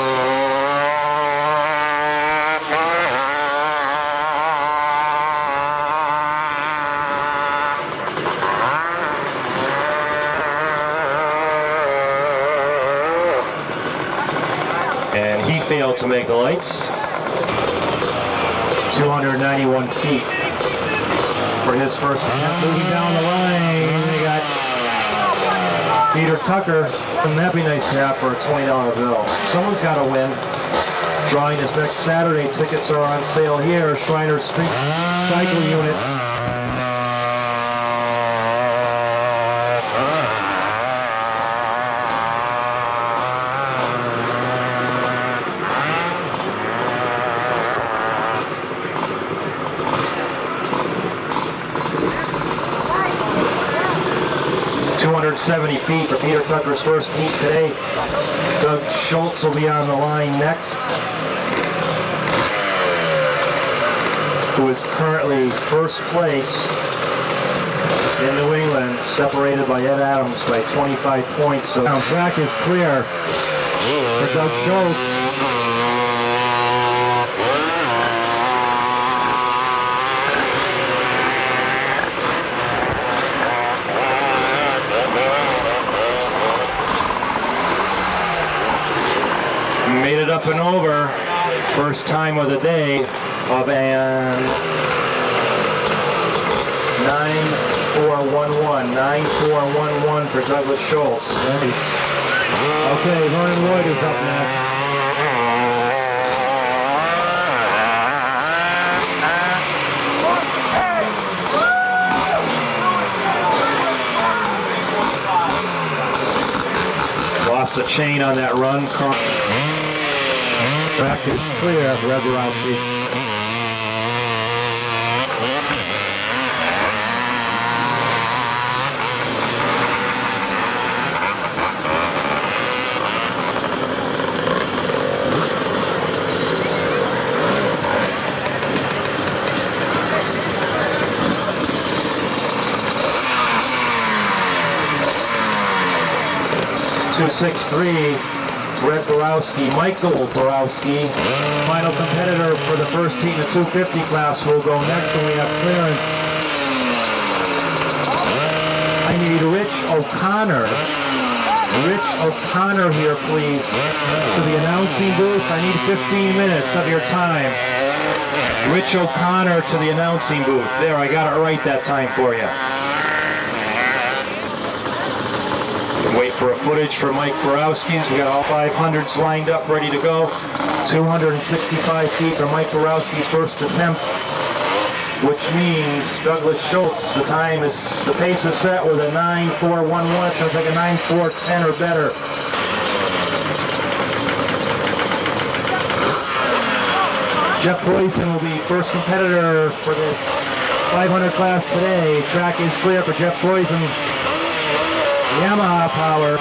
And he failed to make the lights. 291 feet for his first attempt. Moving down the line, they got Peter Tucker. Wouldn't that be nice to have for a $20 bill? Someone's got to win. Drawing this next Saturday. Tickets are on sale here. Shriner Street Cycle Unit. .270 feet for Peter Tucker's first heat today. Doug Schultz will be on the line next, who is currently first place in New England, separated by Ed Adams by 25 points. So Now track is clear for Doug Schultz. made it up and over. First time of the day of an 9-4-1-1. 9-4-1-1 for Douglas Schultz. Okay, Vernon Lloyd is up next. Lost the chain on that run. Track is clear for Ed Borowski. Red Borowski, Michael Borowski, Final competitor for the first team, the 250 class, will go next when we have clearance. I need Rich O'Connor. Rich O'Connor here, please. To the announcing booth, I need 15 minutes of your time. Rich O'Connor to the announcing booth. There, I got it right that time for you. Wait for a footage for Mike Borowski. We got all 500s lined up, ready to go. 265 feet for Mike Borowski's first attempt, which means Douglas Schultz, the pace is set with a 9-4-1-1. It's going to take a 9-4-10 or better. Jeff Poison will be first competitor for this 500 class today. Track is clear for Jeff Poison. Yamaha power.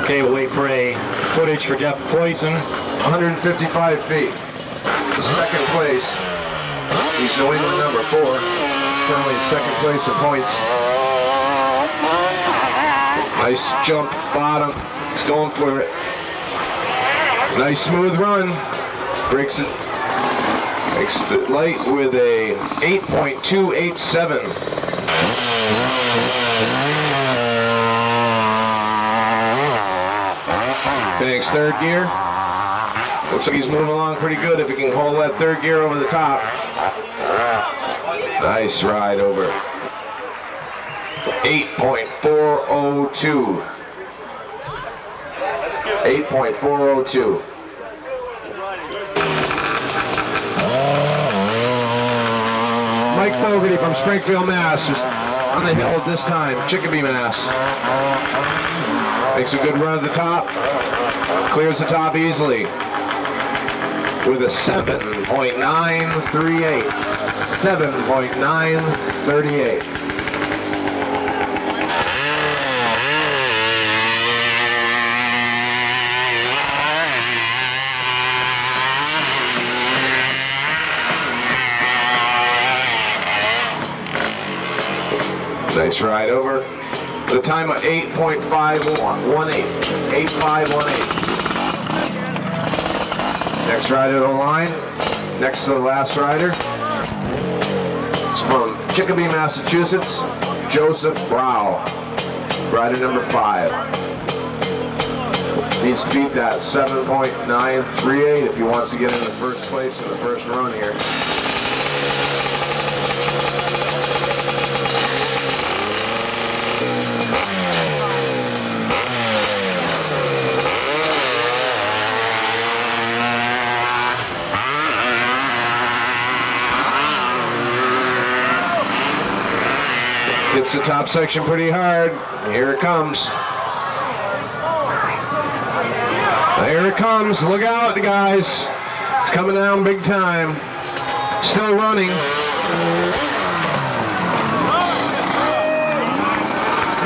Okay, we'll wait for a footage for Jeff Poison. 155 feet. Second place. He's New England number 4. Currently in second place in points. Nice jump, bottom. He's going for it. Nice smooth run. Breaks it. Makes it light with a 8.287. Thanks, third gear. Looks like he's moving along pretty good if he can hold that third gear over the top. Nice ride over. 8.402. 8.402. Mike Fogarty from Springfield, Mass. is on the hill this time. Chicopee, Mass. Makes a good run at the top. Clears the top easily with a 7.938. 7.938. Nice ride over. The time of 8.518. 8.518. Next rider on the line. Next to the last rider. It's from Chicopee, Massachusetts, Joseph Brow. Rider number 5. Needs to beat that 7.938 if he wants to get into first place in the first run here. Hits the top section pretty hard. Here it comes. Here it comes. Look out, guys. It's coming down big time. Still running.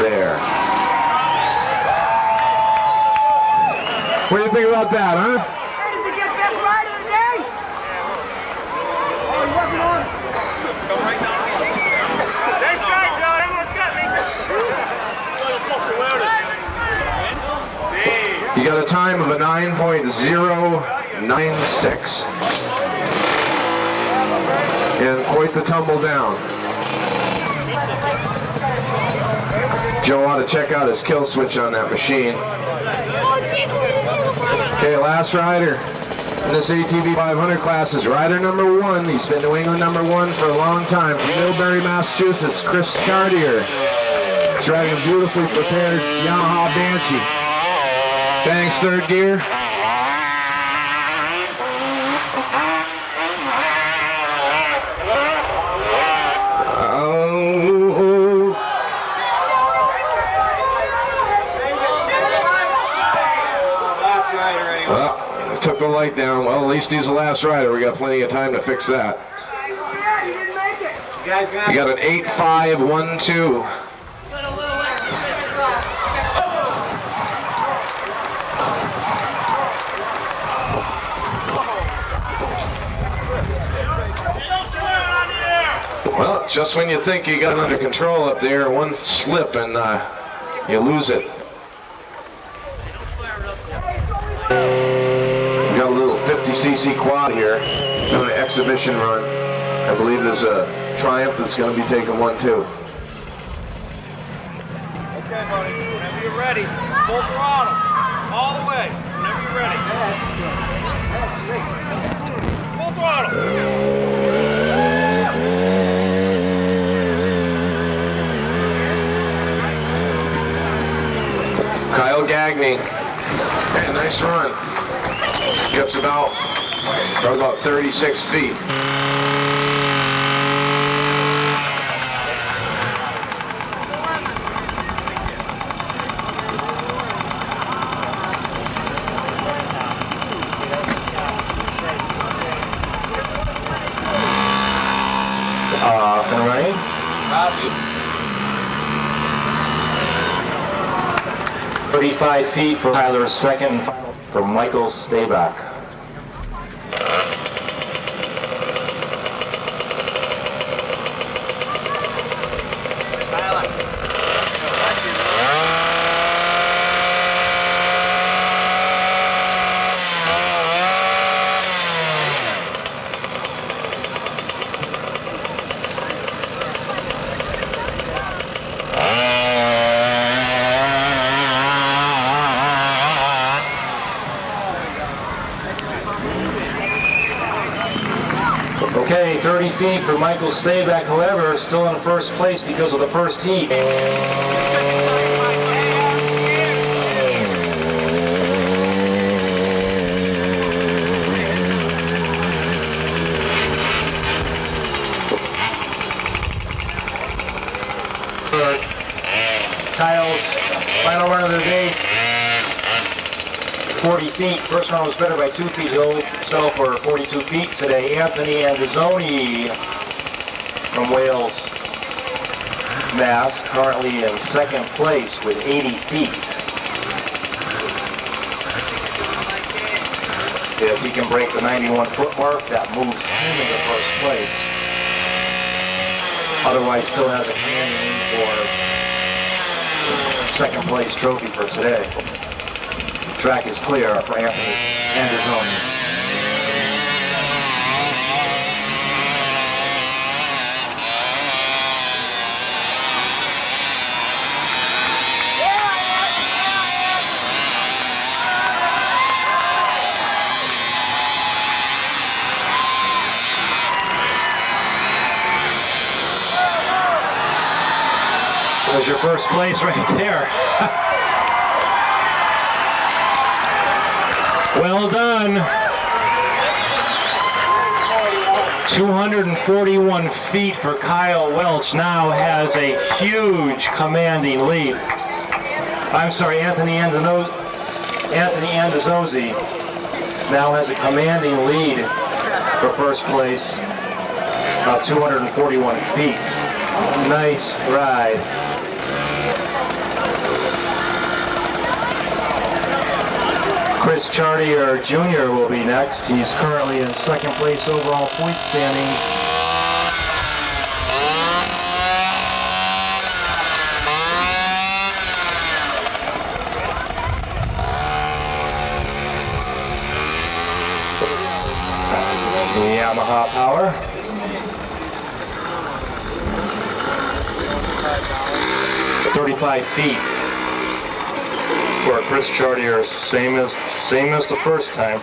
There. What do you think about that, huh? Hey, does he get best ride of the day? Oh, he wasn't on it. Come right down. Nice try, John. Everyone's got me. You're supposed to wear this. You got a time of a 9.096. And quite the tumble down. Joe ought to check out his kill switch on that machine. Okay, last rider in this ATV 500 class is rider number 1. He's been New England number 1 for a long time from Millbury, Massachusetts, Chris Cartier. He's riding a beautifully prepared Yamaha Banshee. Thanks, third gear. Took the light down. Well, at least he's the last rider. We got plenty of time to fix that. Yeah, you didn't make it. You got an 8.512. Well, just when you think you got it under control up there, one slip and you lose it. Got a little 50cc quad here, doing an exhibition run. I believe there's a Triumph that's going to be taking one too. Okay, buddy. Whenever you're ready, full throttle. All the way. Whenever you're ready. Full throttle. Kyle Gagne. Hey, nice run. Gets about 36 feet. Off and running. 35 feet for Tyler's second for Michael Quaboag. Okay, 30 feet for Michael Quaboag, however, still in first place because of the first heat. Kyle's final run of the day, 40 feet. First run was better by 2 feet. He'll settle for 42 feet today. Anthony Andizoni from Wales, Mass, currently in second place with 80 feet. If he can break the 91-foot mark, that moves him into first place. Otherwise, still has a commanding for second place trophy for today. Track is clear for Anthony Andizoni. There's your first place right there. Well done. 241 feet for Kyle Welch, now has a huge commanding lead. I'm sorry, Anthony Andizoni now has a commanding lead for first place about 241 feet. Nice ride. Chris Chartier Jr. will be next. He's currently in second place overall point standing. The Yamaha Power. "35 feet for Chris Chartier, same as the first time.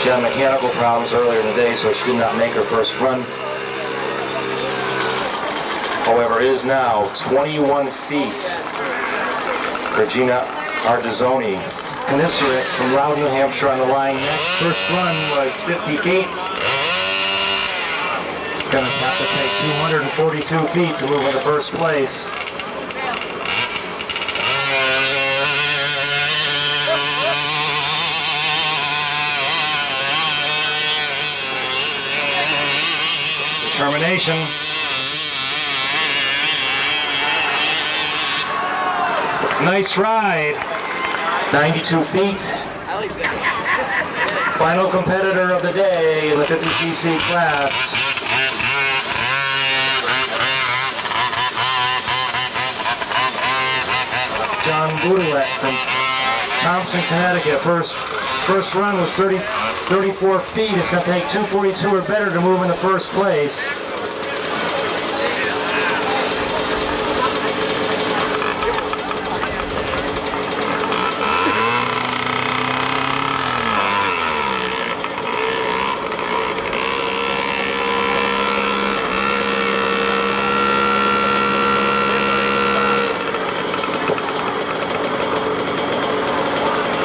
She had mechanical problems earlier today, so she did not make her first run. However, it is now 21 feet. Regina Ardizzoni, Knizzerich from Loudon, New Hampshire on the line next. First run was 50 feet. It's going to have to take 242 feet to move into first place. Determination. Nice ride. 92 feet. Final competitor of the day in the 50cc class. John Boudoulet from Thompson, Connecticut. First run was 34 feet. It's going to take 242 or better to move into first place.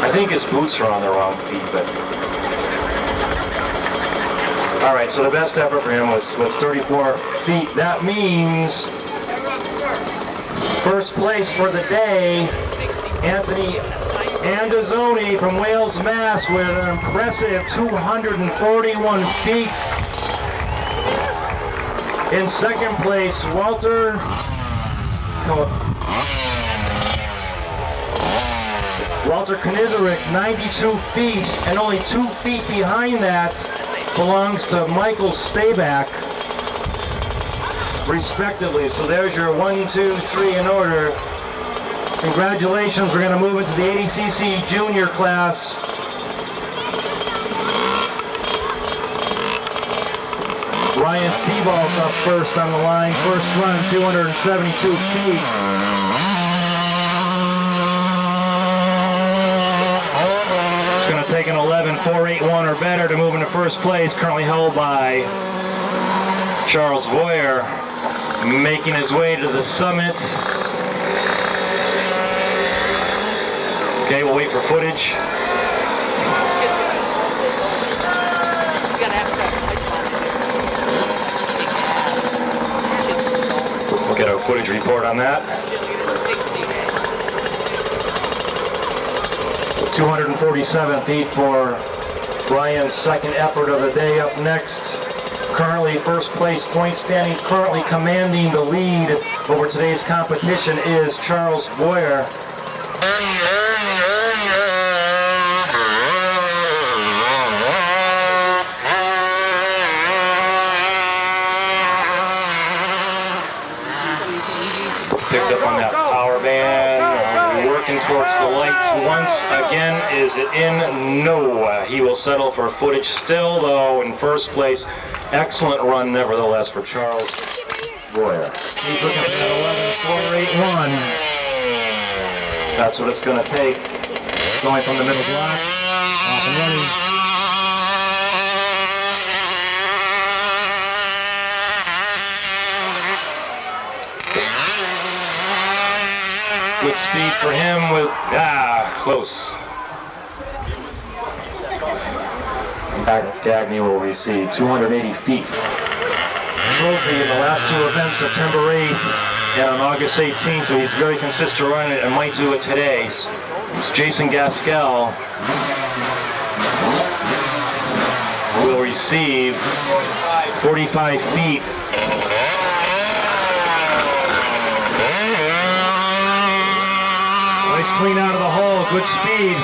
I think his boots are on the wrong feet, but... All right, so the best effort for him was 34 feet. That means first place for the day, Anthony Andizzoni from Wales, Mass, with an impressive 241 feet. In second place, Walter Knizzerich, 92 feet, and only 2 feet behind that belongs to Michael Staback, respectively. So there's your 1, 2, 3 in order. Congratulations, we're going to move into the 80cc junior class. Ryan Seaball's up first on the line. First run, 272 feet. Taking 11.481 or better to move into first place, currently held by Charles Boyer, making his way to the summit. Okay, we'll wait for footage. We'll get a footage report on that. 247 feet for Brian's second effort of the day. Up next, currently first place point standing, currently commanding the lead over today's competition is Charles Boyer. Picked up on that power band. Working towards the lights once again. Is it in? No. He will settle for footage still, though, in first place. Excellent run, nevertheless, for Charles Boyer. He's looking at 11.481. That's what it's going to take. Going from the middle block. Off and running. Good speed for him with, close. Gagne will receive 280 feet. Trophy in the last two events, September 8th. and on August 18th, so he's very consistent running it and might do it today. It's Jason Gaskell will receive 45 feet. Nice clean out of the hole, good speed.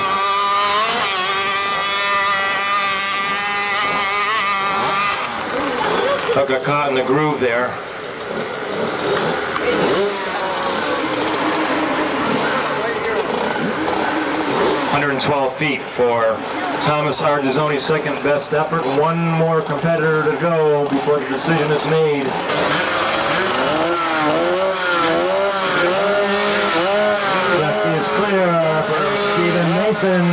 Got caught in the groove there. 112 feet for Thomas Ardizzoni's second best effort. One more competitor to go before the decision is made. That is clear for Stephen Mason.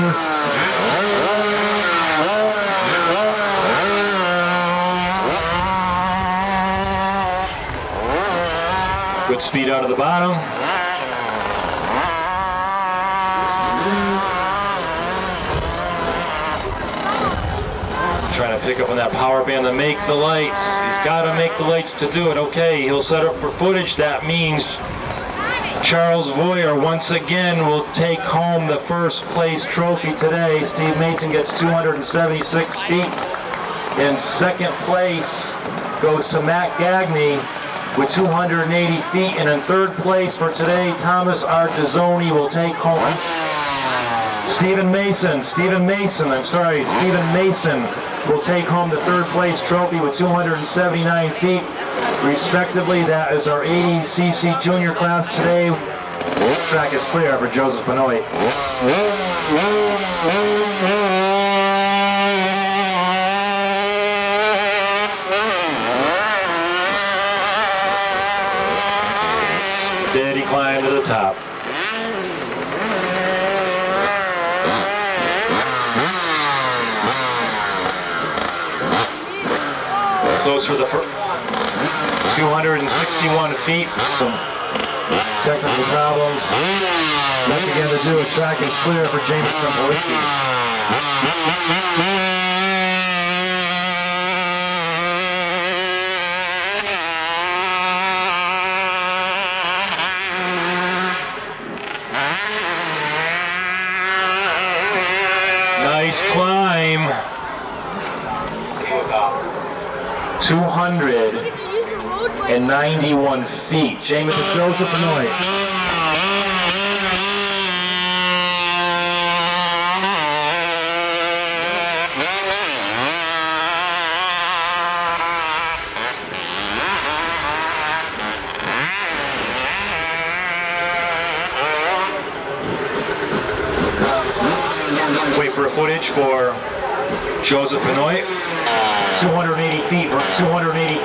Good speed out of the bottom. Trying to pick up on that power band to make the lights. He's got to make the lights to do it. Okay, he'll set up for footage. That means Charles Voyer once again will take home the first place trophy today. Steve Mason gets 276 feet. In second place goes to Matt Gagney with 280 feet, and in third place for today, Thomas Ardizzoni will take home. Stephen Mason will take home the third place trophy with 279 feet, respectively. That is our 80cc junior class today. Track is clear for Joseph Benoit. Steady climb to the top. Close for the first 261 feet. Some technical problems. Once again to do it. Track is clear for James Trempoliski. Nice climb. 291 feet. James Joseph Benoit. Wait for footage for Joseph Benoit. 280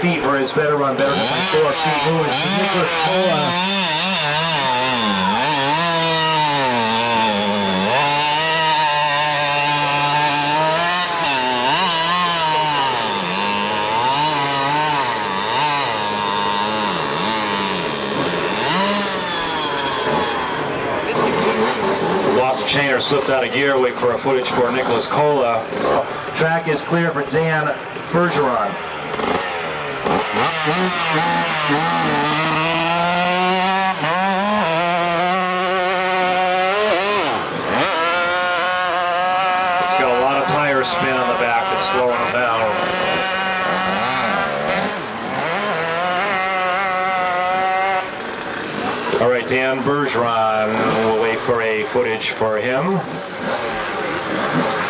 feet for his better run, better than 4 feet move. It's Nicholas Cola. Lost a chain or slipped out of gear. Wait for a footage for Nicholas Cola. Track is clear for Dan Bergeron. It's got a lot of tire spin on the back that's slowing him down. All right, Dan Bergeron, we'll wait for a footage for him.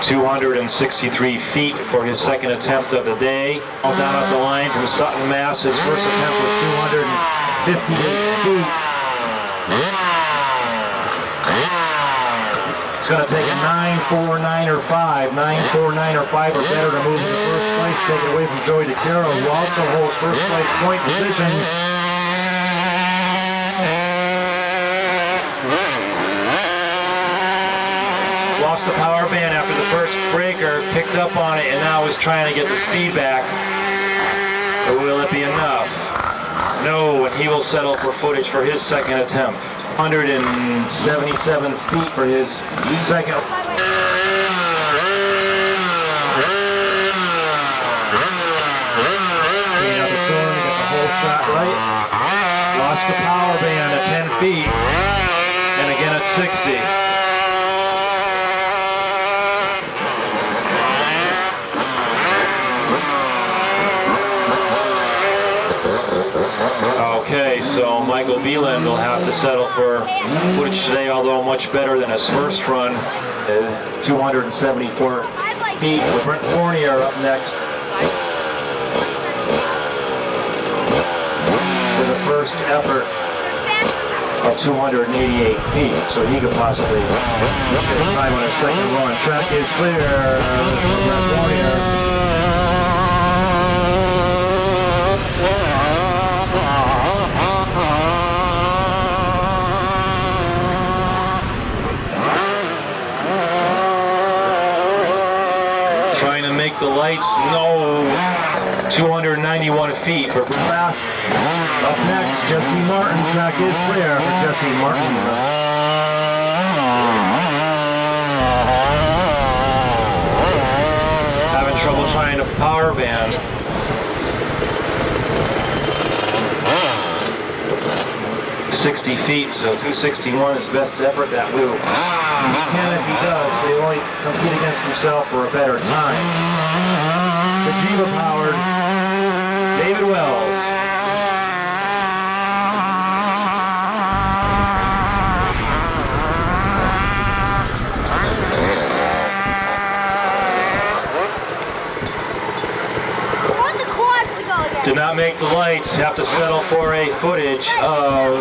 263 feet for his second attempt of the day. All down up the line from Sutton, Mass. His first attempt was 258 feet. It's going to take a 9.49 or 5. 9.49 or 5 or better to move into first place. Take it away from Joey DeCaro, who also holds first place point position. Lost the power band after the first breaker, picked up on it, and now is trying to get the speed back. But will it be enough? No, and he will settle for footage for his second attempt. 177 feet for his second. Clean up the storm, get the whole shot right. Lost the power Michael Beeland will have to settle for footage today, although much better than his first run, 274 feet. With Brent Fournier up next for the first effort of 288 feet, so he could possibly get a time on his second run. Track is clear for Brent Fournier. The lights, no, 291 feet for Brent. Up next, Jesse Martin. Track is clear for Jesse Martin. Having trouble trying to power band. .60 feet, so 261 is best effort. That will. He can if he does, but he'll only compete against himself for a better time. Kajiva powered David Wells. Did not make the lights. Have to settle for a footage of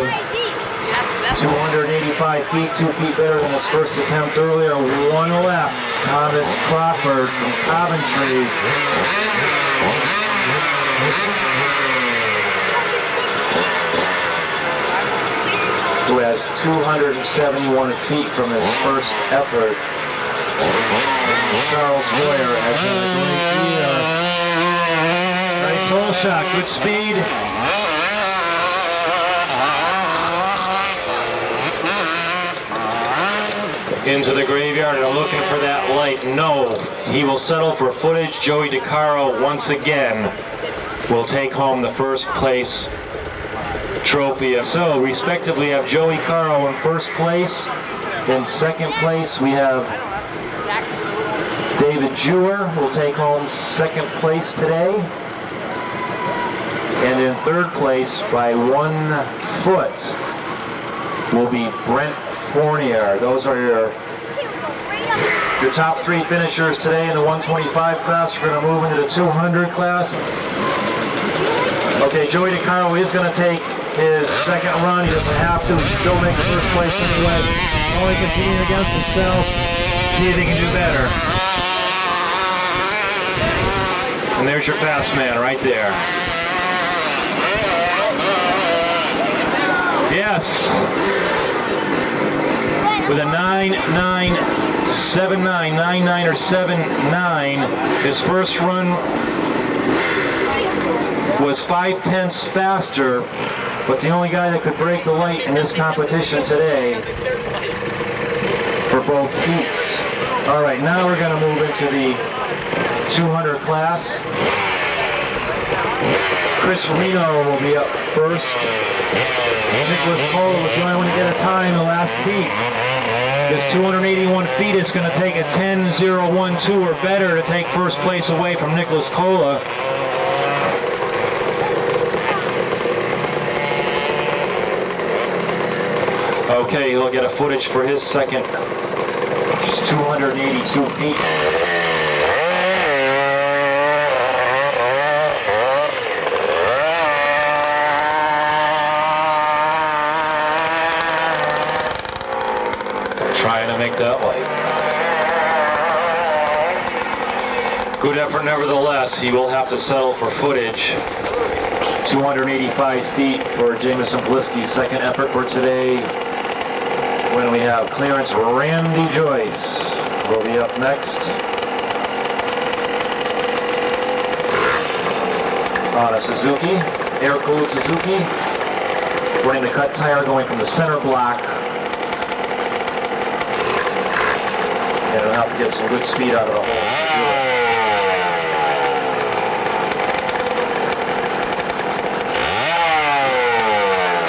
285 feet, 2 feet better than his first attempt earlier. One left. Thomas Crawford from Coventry. Who has 271 feet from his first effort. Charles Boyer has had a great year. Nice hole shot, good speed. Into the graveyard and looking for that light. No, he will settle for footage. Joey DeCaro once again will take home the first place trophy. So respectively have Joey Caro in first place. In second place we have David Jewer will take home second place today. And in third place by 1 foot will be Brent Fournier. Those are your top 3 finishers today in the 125 class. We're going to move into the 200 class. Okay, Joey DeCaro is going to take his second run. He doesn't have to. He's still making first place anyway. Only competing against himself. See if he can do better. And there's your fast man right there. Yes. With a 9.979, 9.9 or 7.9. His first run was 5/10 faster, but the only guy that could break the light in this competition today for both heats. All right, now we're going to move into the 200 class. Chris Reno will be up first. Nicholas Cole was the only one to get a time in the last heat. This 281 feet is going to take a 10.012 or better to take first place away from Nicholas Cola. Okay, he'll get a footage for his second. Just 282 feet. Trying to make that light. Good effort nevertheless. He will have to settle for footage. 285 feet for Jameson Bliski's second effort for today. When we have clearance, Randy Joyce will be up next. On a Suzuki, air-cooled Suzuki. Running the cut tire going from the center block. And it'll have to get some good speed out of the hole.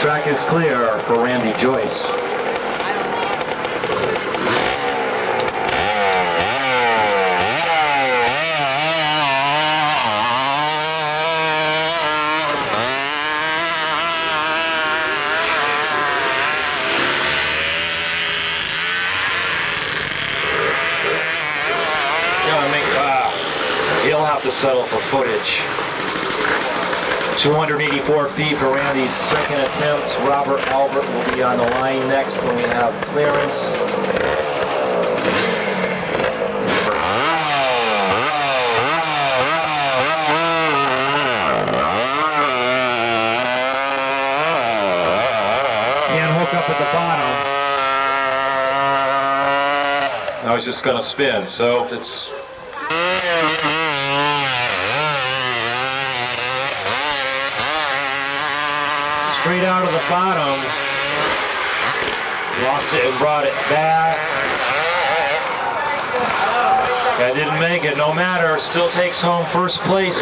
Track is clear for Randy Joyce. He'll have to settle for footage. 284 feet for Randy's second attempt. Robert Albert will be on the line next when we have clearance. And hook up at the bottom. Now he's just going to spin, so it's... straight out of the bottom. Lost it and brought it back. That didn't make it, no matter. Still takes home first place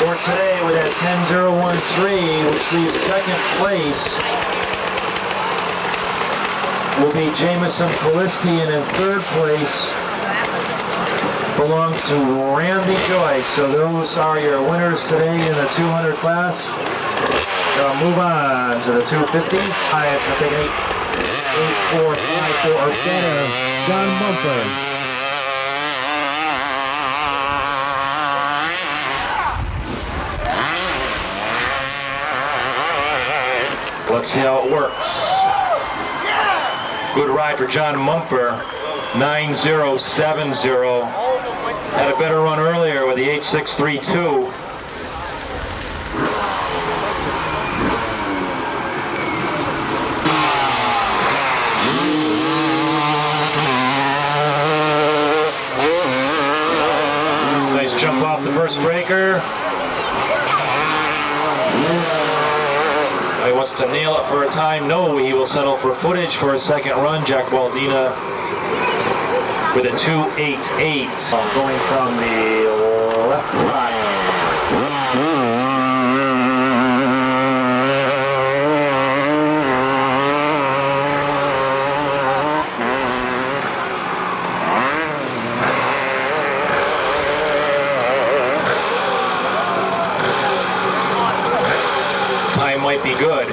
for today with that 10.013, which leaves second place will be Jameson Kaliski, and in third place belongs to Randy Joyce. So those are your winners today in the 200 class. Move on to the 250. I take 8.454 or better. John Mumford. Let's see how it works. Good ride for John Mumford. 9.070. Had a better run earlier with the 8.632. Jump off the first breaker. He wants to nail it for a time. No, he will settle for footage for a second run. Jack Baldina with a 2.88. Going from the left side. Might be good.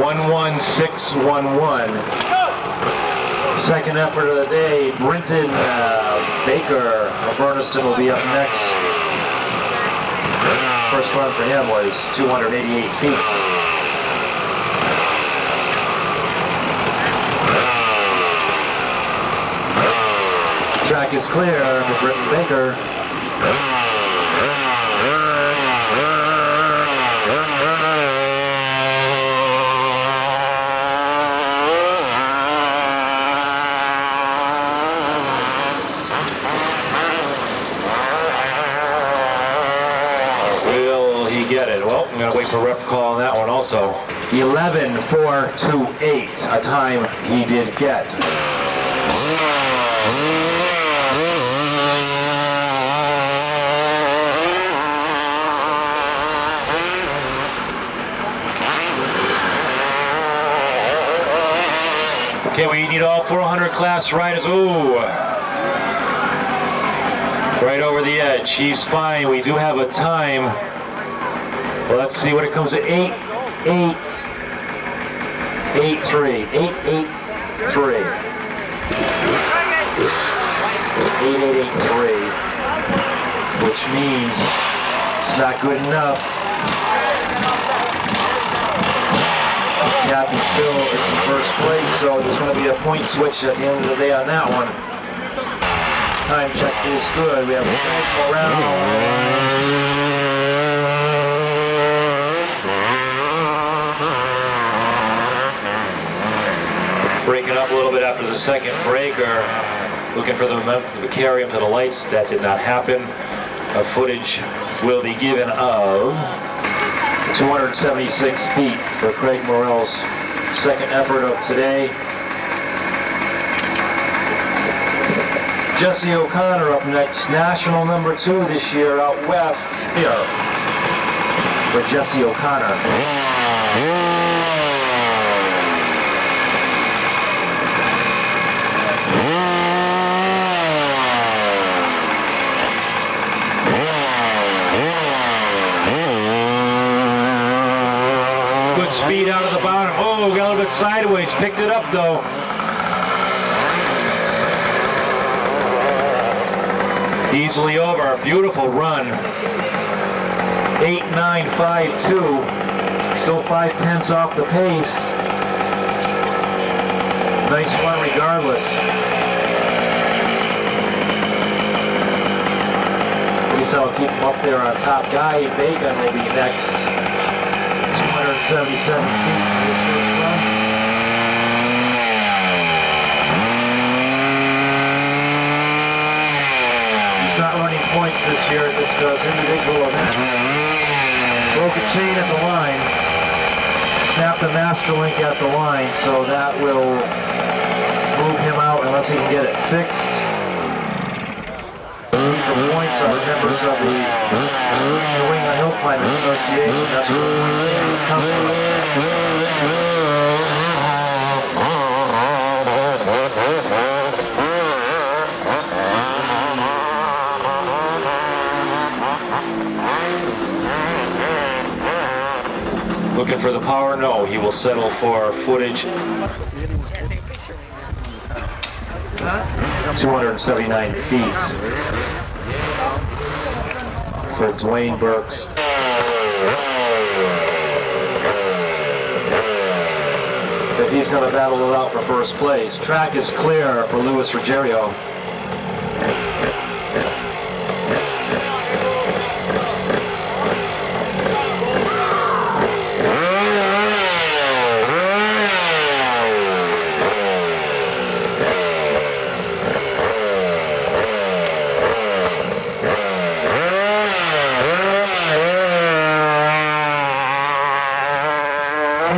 1.1611. Second effort of the day. Brenton Baker of Berniston will be up next. First run for him was 288 feet. Track is clear for Brenton Baker. Get it. Well, I'm going to wait for ref call on that one also. 11.428, a time he did get. Okay, we need all 400 class riders. Ooh. Right over the edge. He's fine. We do have a time. Well, let's see what it comes to. 8.883. 8.883. 8.883. Which means it's not good enough. Captain still is in first place, so there's going to be a point switch at the end of the day on that one. Time check is good. We have a more round. Breaking up a little bit after the second breaker, looking for the to carry him to the lights. That did not happen. Footage will be given of 276 feet for Craig Morrell's second effort of today. Jesse O'Connor up next, national number 2 this year out west here for Jesse O'Connor. Speed out of the bottom. Oh, got a little bit sideways. Picked it up though. Easily over. Beautiful run. 8:9.52. Still 5/10 off the pace. Nice run regardless. At least I'll keep him up there on top. Guy Bacon will be next. 277 feet. He's not running points this year. This does individual events. Broke a chain at the line. Snapped the master link at the line, so that will move him out unless he can get it fixed. The points are members of the New England Hillclimb Association. That's where the points come from. Looking for the power? No, he will settle for footage. 279 feet for Dwayne Burks. If he's going to battle it out for first place. Track is clear for Louis Ruggiero.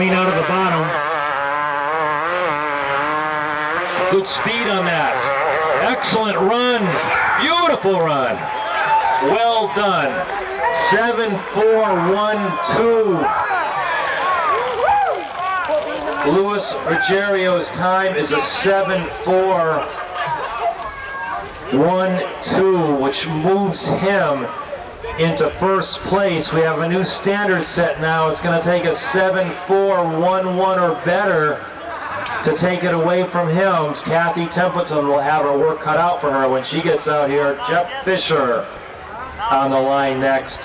Out of the bottom. Good speed on that. Excellent run. Beautiful run. Well done. 7:4.12. Louis Ruggerio's time is a 7:4.12, which moves him into first place. We have a new standard set now. It's going to take a 7:4.11 or better to take it away from him. Kathy Templeton will have her work cut out for her when she gets out here. Jeff Fisher on the line next.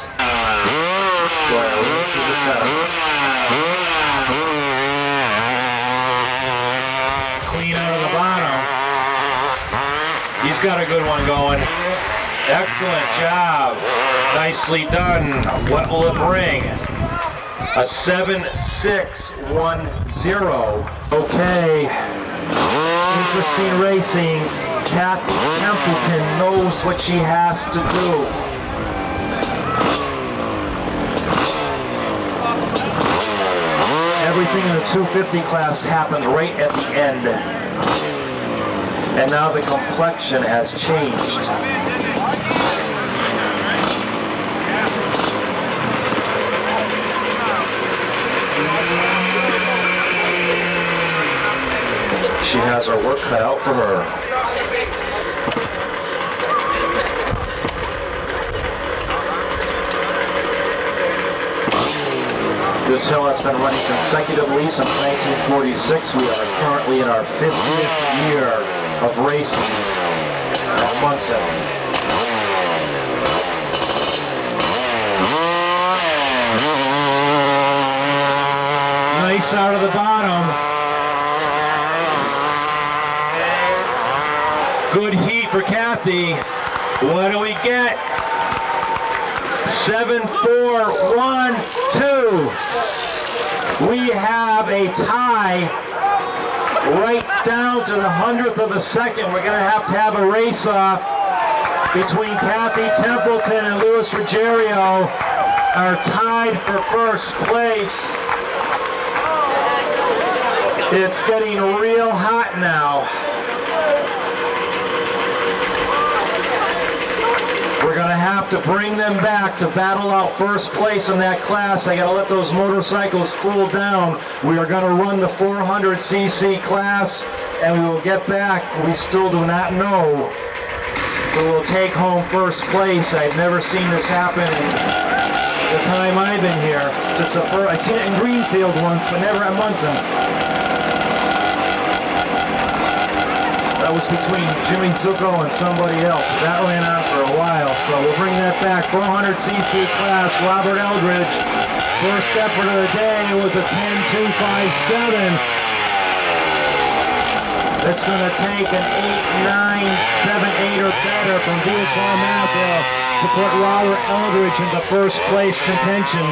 Clean out of the bottom. He's got a good one going. Excellent job. Nicely done. What will it bring? A 7:6.10. Okay. Interesting racing. Kathy Templeton knows what she has to do. Everything in the 250 class happened right at the end. And now the complexion has changed. She has her work cut out for her. This hill has been running consecutively since 1946. We are currently in our 50th year of racing at Monson. Nice out of the bottom. Good heat for Kathy. What do we get? 7:4.12. We have a tie right down to the 100th of a second. We're going to have a race-off between Kathy Templeton and Louis Ruggiero. Are tied for first place. It's getting real hot now. We're going to have to bring them back to battle out first place in that class. I got to let those motorcycles cool down. We are going to run the 400cc class, and we will get back. We still do not know who will take home first place. I've never seen this happen in the time I've been here. I've seen it in Greenfield once, but never at Monson. That was between Jimmy Zucco and somebody else. That ran on for a while, so we'll bring that back. 400cc class, Robert Eldridge. First effort of the day was a 10.257. It's going to take an 8.978 or better from Hillclimb to put Robert Eldridge into first place contention.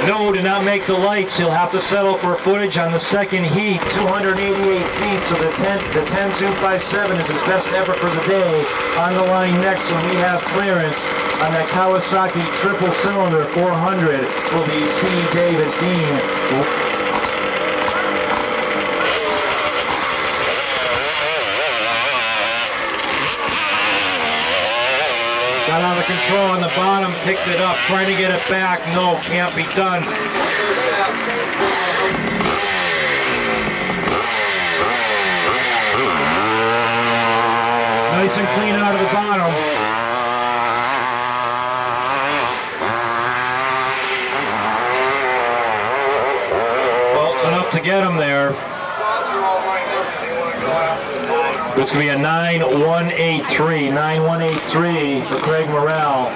No, did not make the lights. He'll have to settle for footage on the second heat, 288 feet, so the 10.257 is his best effort for the day. On the line next, when we have clearance on that Kawasaki triple cylinder 400, will be C. David Dean. Got out of control on the bottom, picked it up, trying to get it back. No, can't be done. Nice and clean out of the bottom. Well, it's enough to get him there. It's going to be a 9.183 for Craig Morrell.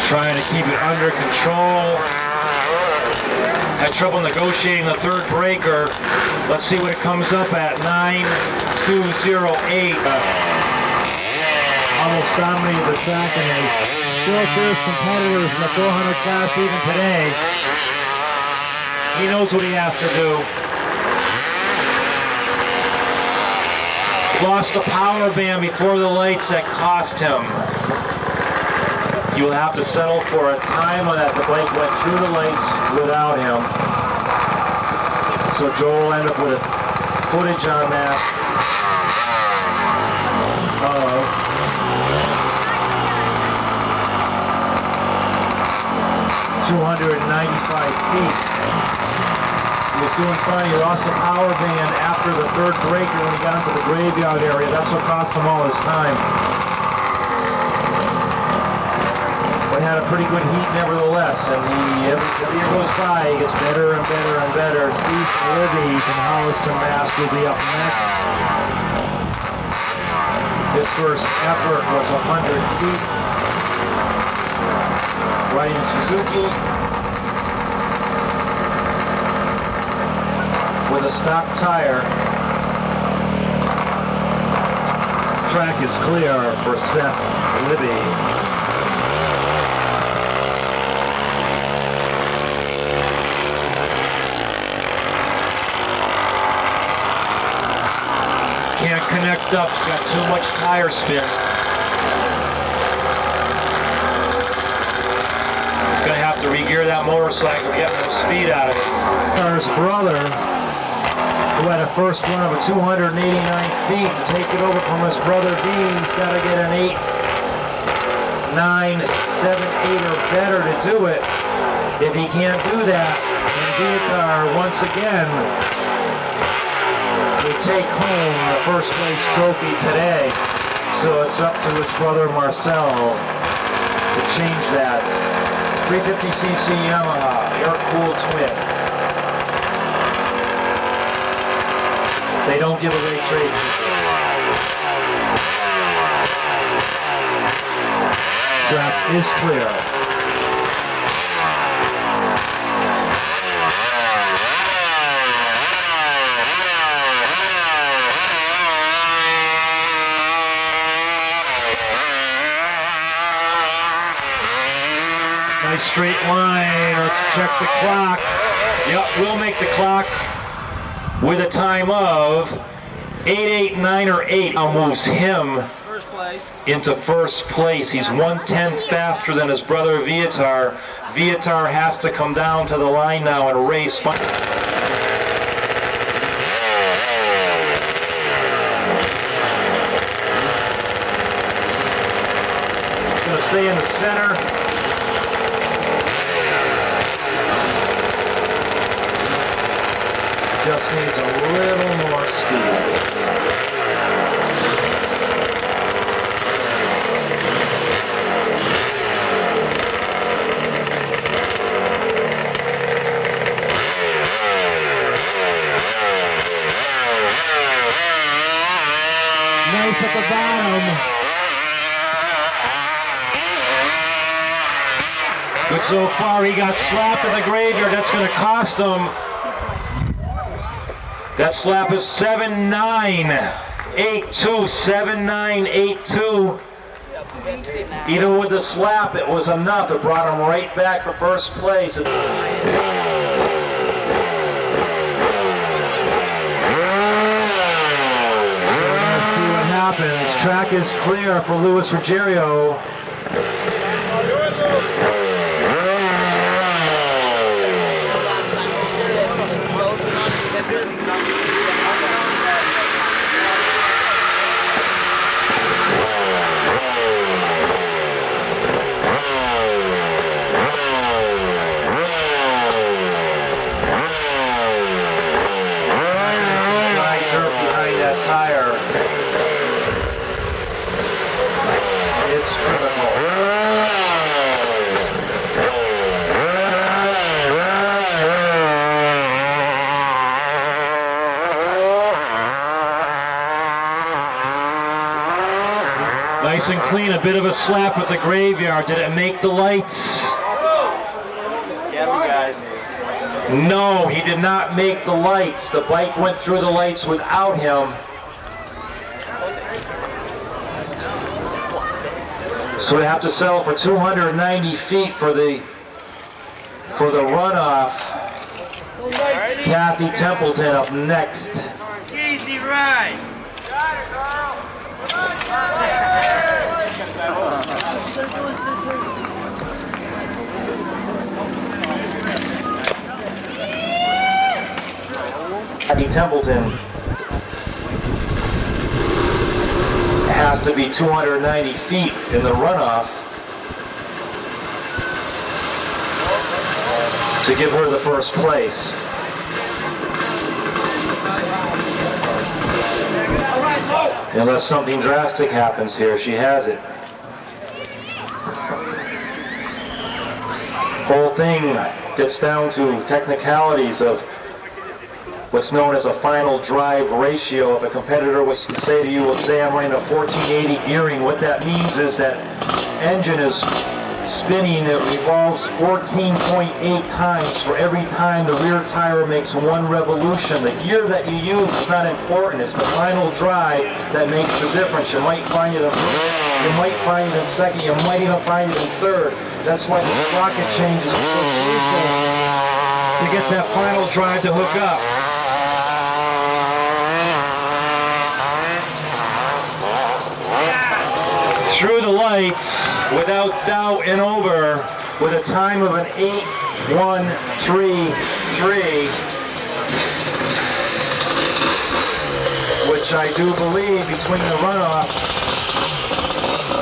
Trying to keep it under control. Had trouble negotiating the third breaker. Let's see what it comes up at. 9.208. Almost dominated the track, and they still fierce competitors in the 400 class even today. He knows what he has to do. Lost the power band before the lights. That cost him. You will have to settle for a time on that the bike went through the lights without him. So Joel will end up with footage on that. 295 feet. He was doing fine. He lost the power band after the third breaker when he got into the graveyard area. That's what cost him all his time. But had a pretty good heat nevertheless, and every year goes by, he gets better and better and better. Steve Libby from Holliston, Mass. will be up next. His first effort was 100 feet. Ryan Suzuki with a stock tire. Track is clear for Seth Libby. Can't connect up, it's got too much tire spin. He's going to have to re-gear that motorcycle to get more speed out of it. His brother, who had a first run of a 289 feet, to take it over from his brother Dean, he's got to get an 8.978 or better to do it. If he can't do that, then Viatar once again will take home the first place trophy today. So it's up to his brother Marcel to change that. 350cc Yamaha, air-cooled twin. They don't give away trade. Track is clear. Nice straight line. Let's check the clock. Yep, we'll make the clock with a time of 8.89 or 8. Now moves him into first place. He's 1/10 faster than his brother Viatar. Viatar has to come down to the line now and race. Going to stay in the center. Just needs a little more speed. Nice at the bottom. But so far he got slapped in the graveyard. That's going to cost him. That slap is 7.982, 7.982. Even with the slap, it was enough. It brought him right back to first place. Let's see what happens. Track is clear for Luis Ruggiero. Nice and clean, a bit of a slap with the graveyard. Did it make the lights? No, he did not make the lights. The bike went through the lights without him. So we have to settle for 290 feet for the runoff. Kathy Templeton up next. Easy ride. Kathy Templeton has to be 290 feet in the runoff to give her the first place. Unless something drastic happens here, she has it. Whole thing gets down to technicalities of what's known as a final drive ratio. If a competitor was to say to you, well, say I'm running a 1480 gearing, what that means is that engine is spinning, it revolves 14.8 times for every time the rear tire makes one revolution. The gear that you use is not important, it's the final drive that makes the difference. You might find it in second, you might even find it in third. That's why the sprocket change is so crucial to get that final drive to hook up. Through the lights, without doubt and over, with a time of an 8:133, which I do believe between the runoff,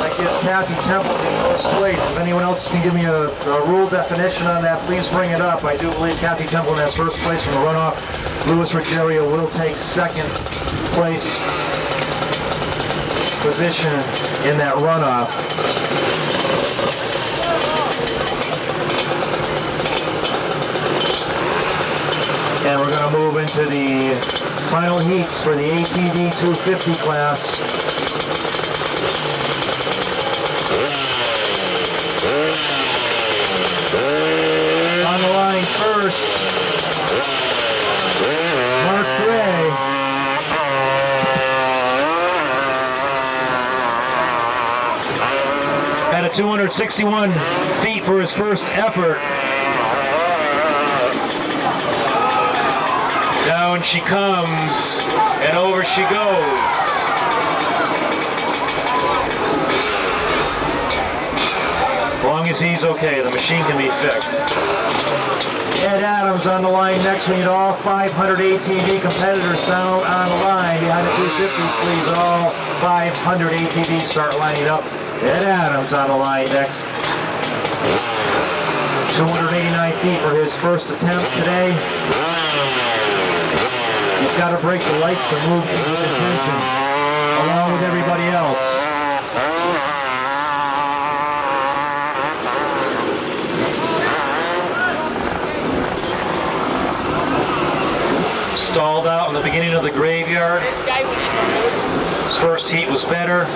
that gives Kathy Templeton first place. If anyone else can give me a rule definition on that, please bring it up. I do believe Kathy Templeton has first place from the runoff. Luis Ruggiero will take second place position in that runoff. And we're going to move into the final heats for the ATV 250 class. On the line first, Mark Gray. At a 261 feet for his first effort. Down she comes, and over she goes. As long as he's okay, the machine can be fixed. Ed Adams on the line next. We need all 500 ATV competitors down on the line. Behind the 250, please. All 500 ATVs start lining up. Ed Adams on the line next. 289 feet for his first attempt today. He's got to break the lights to move into contention, along with everybody else. Stalled out in the beginning of the graveyard. His first heat was better.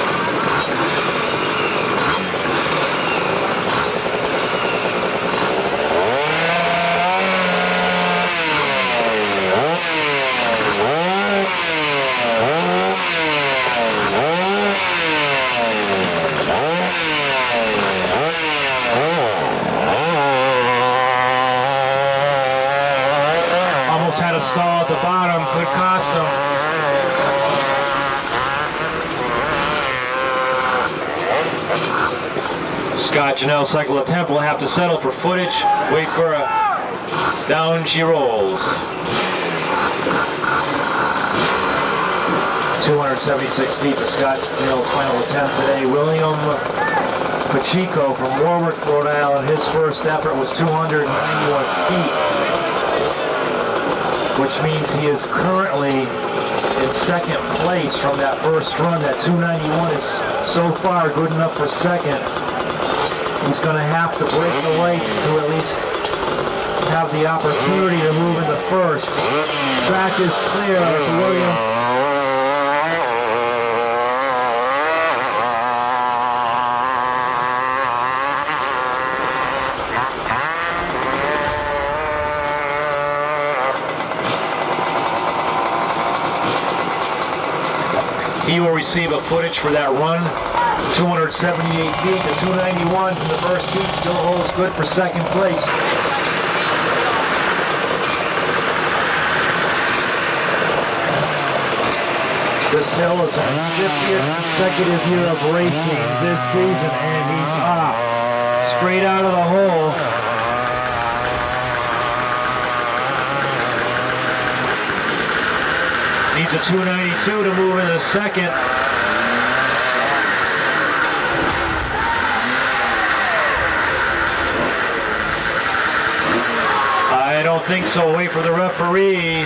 Had a stall at the bottom, could cost him. Scott Janelle cycle attempt will have to settle for footage. Wait for a down she rolls. 276 feet for Scott Janelle's final attempt today. William Pacheco from Warwick, Rhode Island, his first effort was 291 feet. Which means he is currently in second place from that first run. That 291 is so far good enough for second. He's going to have to break the lights to at least have the opportunity to move into first. Track is clear for William. He will receive a footage for that run. 278 feet to 291 from the first heat, still holds good for second place. This hill is his 50th consecutive year of racing this season, and he's off. Straight out of the hole. Needs a 292 to move into second. I don't think so. Wait for the referee.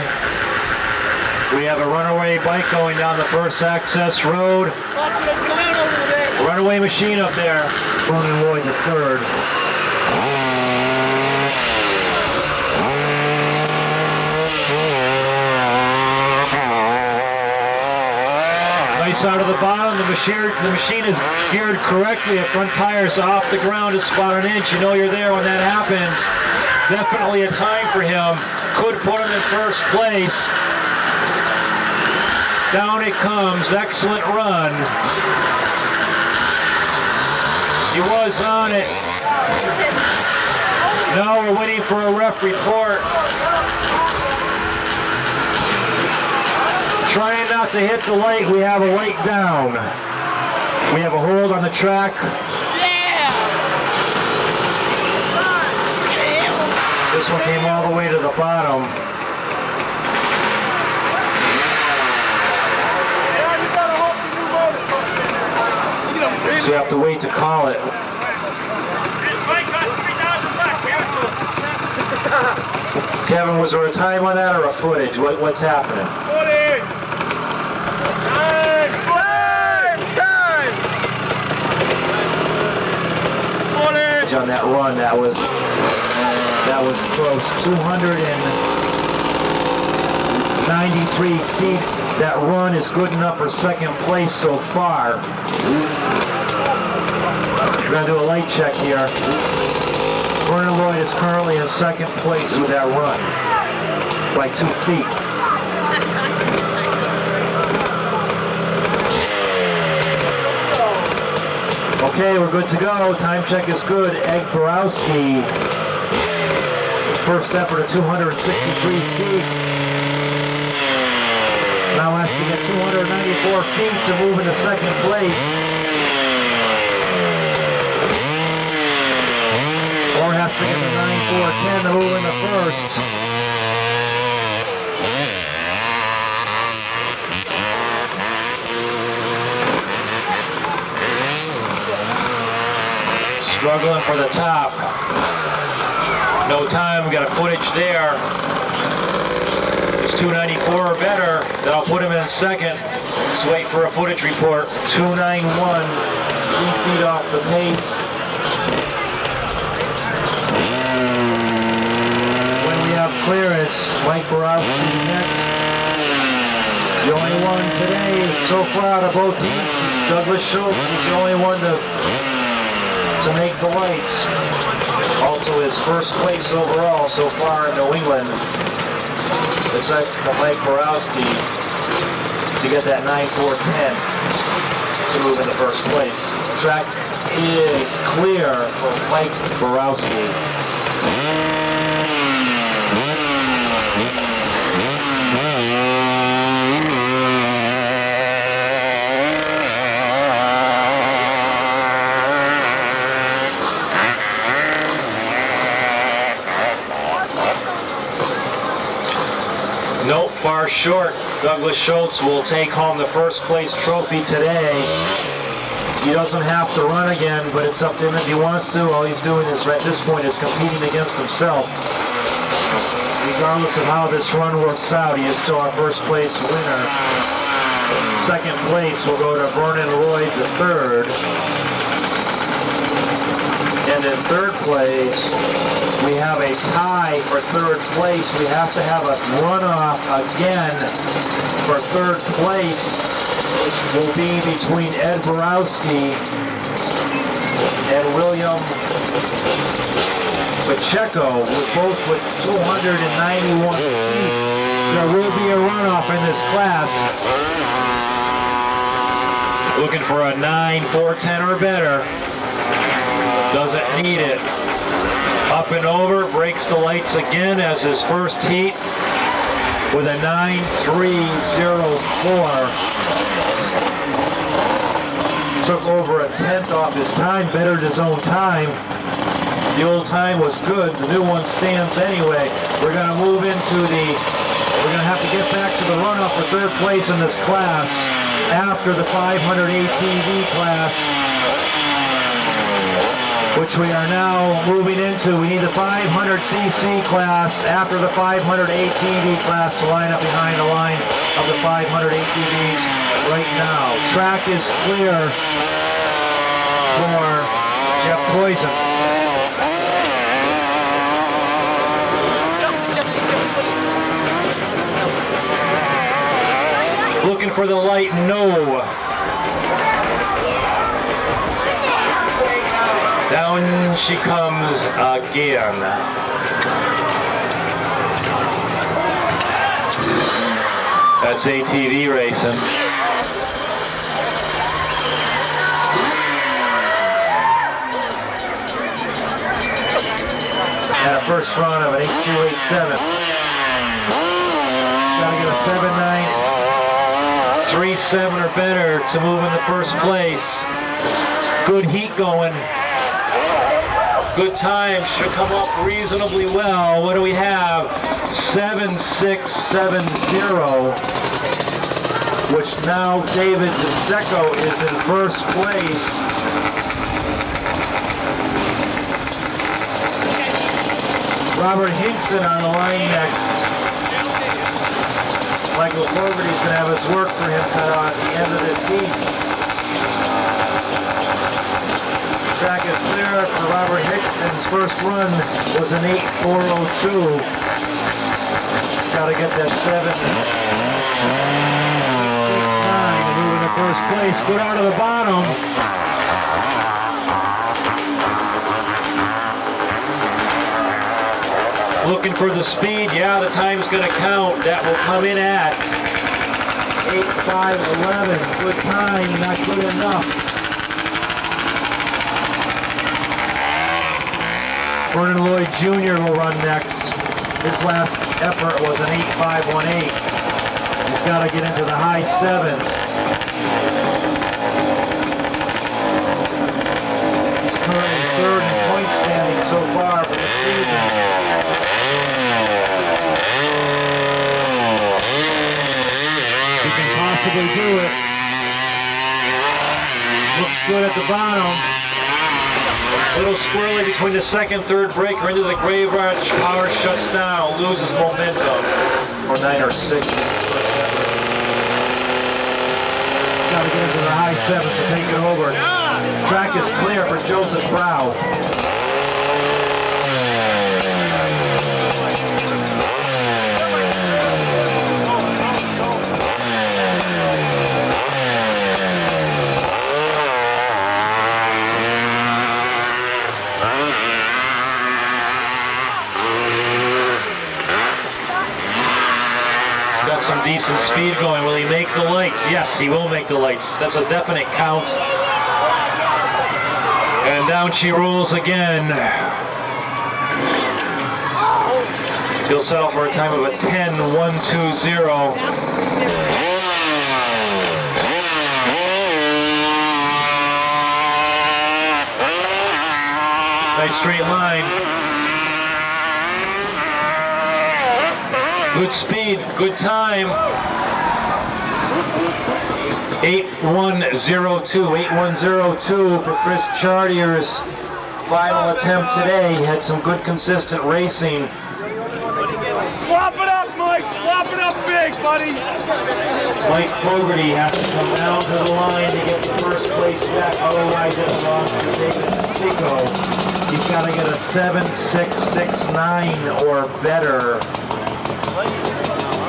We have a runaway bike going down the first access road. Runaway machine up there. Ronan Lloyd the third. Out of the bottom, the machine is geared correctly. The front tire's off the ground just about an inch. You know you're there when that happens. Definitely a time for him. Could put him in first place. Down it comes. Excellent run. He was on it. Now we're waiting for a ref report. Trying not to hit the light, we have a light down. We have a hold on the track. Yeah! This one came all the way to the bottom. So you have to wait to call it. Kevin, was there a time on that or a footage? What's happening? On that run, that was close. 293 feet. That run is good enough for second place so far. We're going to do a light check here. Vernon Lloyd is currently in second place with that run by 2 feet. Okay, we're good to go. Time check is good. Egg Borowski, first effort of 263 feet. Now has to get 294 feet to move into second place. Or has to get the 9.410 to move into first. Struggling for the top. No time, we got a footage there. It's 294 or better. That'll put him in second. Let's wait for a footage report. 291, 3 feet off the pace. When we have clearance, Mike Borowski next. The only one today so far out of both teams, Douglas Schultz is the only one to make the lights. Also his first place overall so far in New England. Except for Mike Borowski to get that 9.410 to move into first place. The track is clear for Mike Borowski. Nope, far short. Douglas Schultz will take home the first place trophy today. He doesn't have to run again, but it's up to him if he wants to. All he's doing is, at this point, is competing against himself. Regardless of how this run works out, he is still our first place winner. Second place will go to Vernon Lloyd III. And in third place, we have a tie for third place. We have to have a runoff again for third place, which will be between Ed Borowski and William Pacheco, both with 291 feet. There will be a runoff in this class. Looking for a 9.410 or better. Doesn't need it. Up and over, breaks the lights again as his first heat with a 9.304. Took over a tenth off his time, bettered his own time. The old time was good, the new one stands anyway. We're going to move into we're going to have to get back to the runoff for third place in this class after the 500 ATV class, which we are now moving into. We need the 500cc class after the 500 ATV class to line up behind the line of the 500 ATVs right now. Track is clear for Jeff Poison. Looking for the light, no. Down she comes again. That's ATV racing. Had a first run of an 8287. Gotta get a 7.937 or better to move in the first place. Good heat going. Good time, should come up reasonably well. What do we have? 7.670, which now David DeSecco is in first place. Robert Hinkson on the line next. Michael Fogarty's going to have his work for him cut out at the end of this heat. Track is clear for Robert Hickson's first run was an 8.402. Got to get that 7.69 to move into first place. Good out of the bottom. Looking for the speed. Yeah, the time's going to count. That will come in at 8.511. Good time, not good enough. Vernon Lloyd Jr. will run next. His last effort was an 8.518. He's got to get into the high sevens. He's currently third in point standing so far for the season. He can possibly do it. Looks good at the bottom. Little squirrely between the second, third breaker into the grave arch. Power shuts down, loses momentum. Or 9 or 6. Got to get into the high 7s to take it over. Track is clear for Joseph Brow. Some decent speed going. Will he make the lights? Yes, he will make the lights. That's a definite count. And down she rolls again. He'll settle for a time of a 10.120. Nice straight line. Good speed, good time. 8.102 for Chris Chartier's final attempt today. He had some good consistent racing. Flop it up, Mike. Flop it up big, buddy. Mike Fogarty has to come down to the line to get the first place back. Otherwise, it belongs to David Sico. He's got to get a 7.669 or better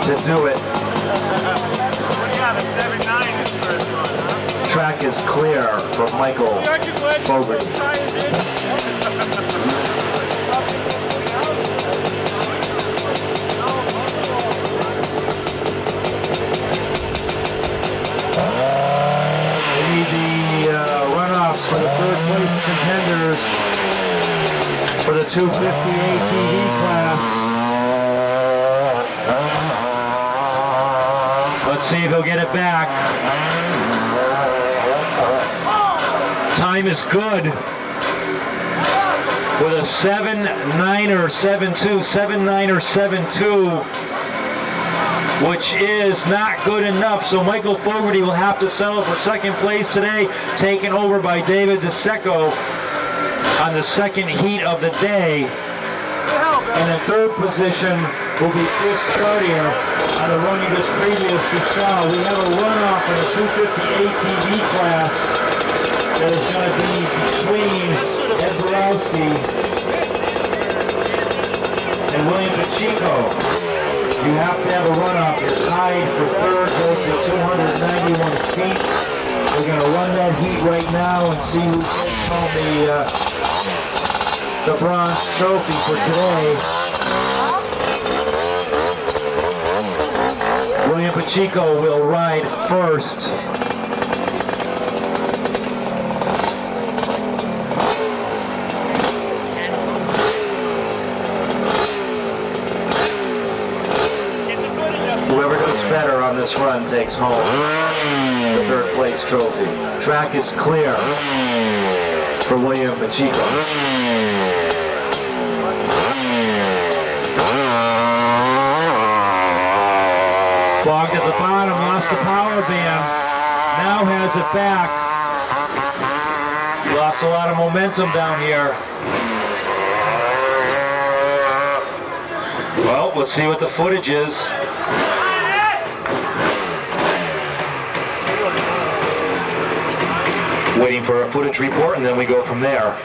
to do it. Track is clear for Michael Fogarty. We need the runoffs for the third place contenders for the 250 ATV class. Let's see if he'll get it back. Time is good. With a 7.9 or 7.2, 7.9 or 7.2, which is not good enough. So Michael Fogarty will have to settle for second place today, taken over by David DeSecco on the second heat of the day. And in third position will be Chris Chartier on the run you just previously saw. We have a runoff in the 250 ATV class that is going to be between Ed Borowski and William Pacheco. You have to have a runoff. You're tied for third, goes to 291 feet. We're going to run that heat right now and see who takes home the bronze trophy for today. William Pacheco will ride first. Whoever does better on this run takes home the third place trophy. Track is clear for William Pacheco. Bogged at the bottom, lost the power band, now has it back. Lost a lot of momentum down here. Well, let's see what the footage is. Waiting for a footage report, and then we go from there.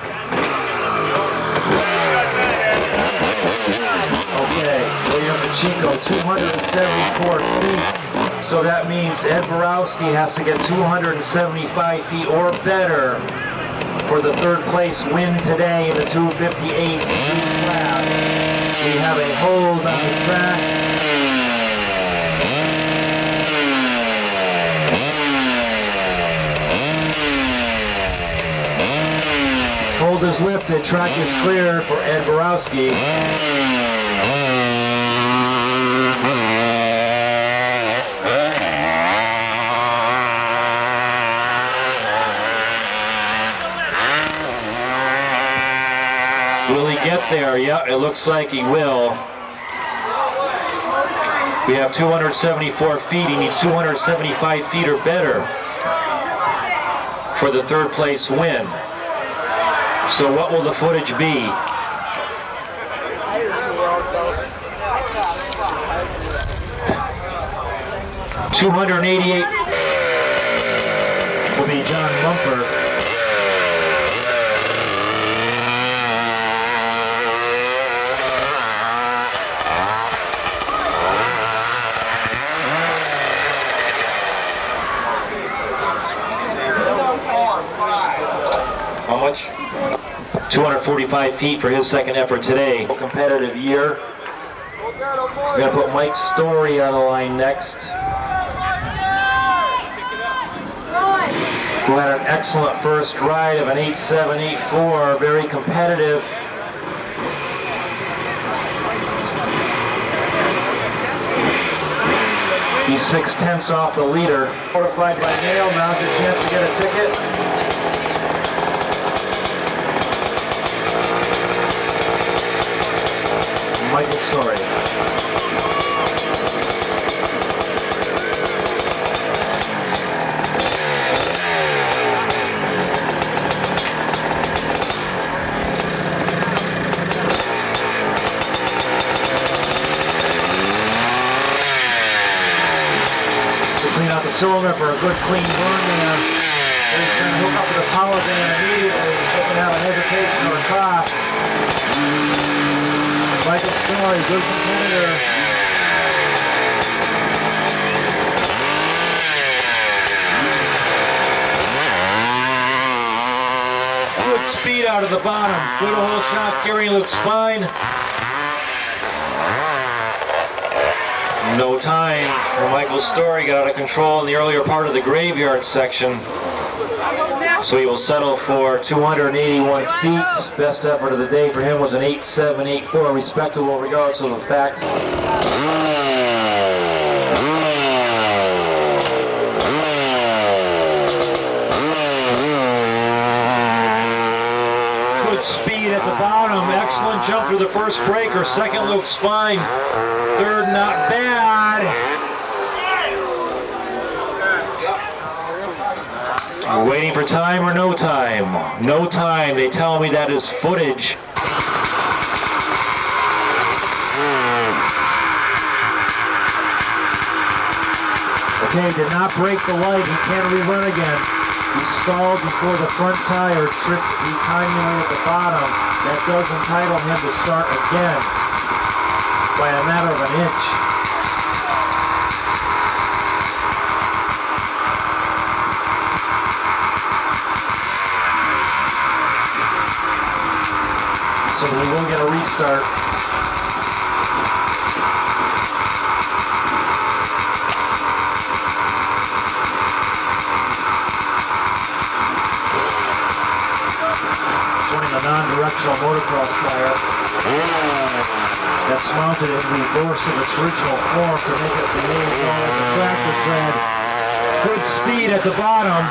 Okay, William Pacheco, 274 feet. So that means Ed Borowski has to get 275 feet or better for the third place win today in the 258 class. We have a hold on the track. Hold is lifted, track is clear for Ed Borowski. Will he get there? Yeah, it looks like he will. We have 274 feet. He needs 275 feet or better for the third place win. So what will the footage be? $288 will be John Mumford. How much? 245 feet for his second effort today. Competitive year. We're going to put Mike Story on the line next. Who had an excellent first ride of an 8.784, very competitive. He's 6/10 off the leader. Notified by mail, now's your chance to get a ticket. Michael Story. Cylinder for a good clean burn there. He's going to hook up to the power band immediately. He's looking to have a hesitation or a cough. Michael Story, good competitor. Good speed out of the bottom. Good whole shot, carrying looks fine. No time for Michael Story. Got out of control in the earlier part of the graveyard section. So he will settle for 281 feet. Best effort of the day for him was an 8.784, respectable regardless of the fact. Good speed at the bottom. Excellent jump through the first breaker. Second looks fine. Third not bad. We're waiting for time or no time? No time. They tell me that is footage. Okay, did not break the light. He can't rerun again. He stalled before the front tire tripped the timing at the bottom. That does entitle him to start again by a matter of an inch. So we will get a restart. Running a non-directional motocross tire that's mounted in the doors of its original form to make it behave as a tractor tread. Good speed at the bottom.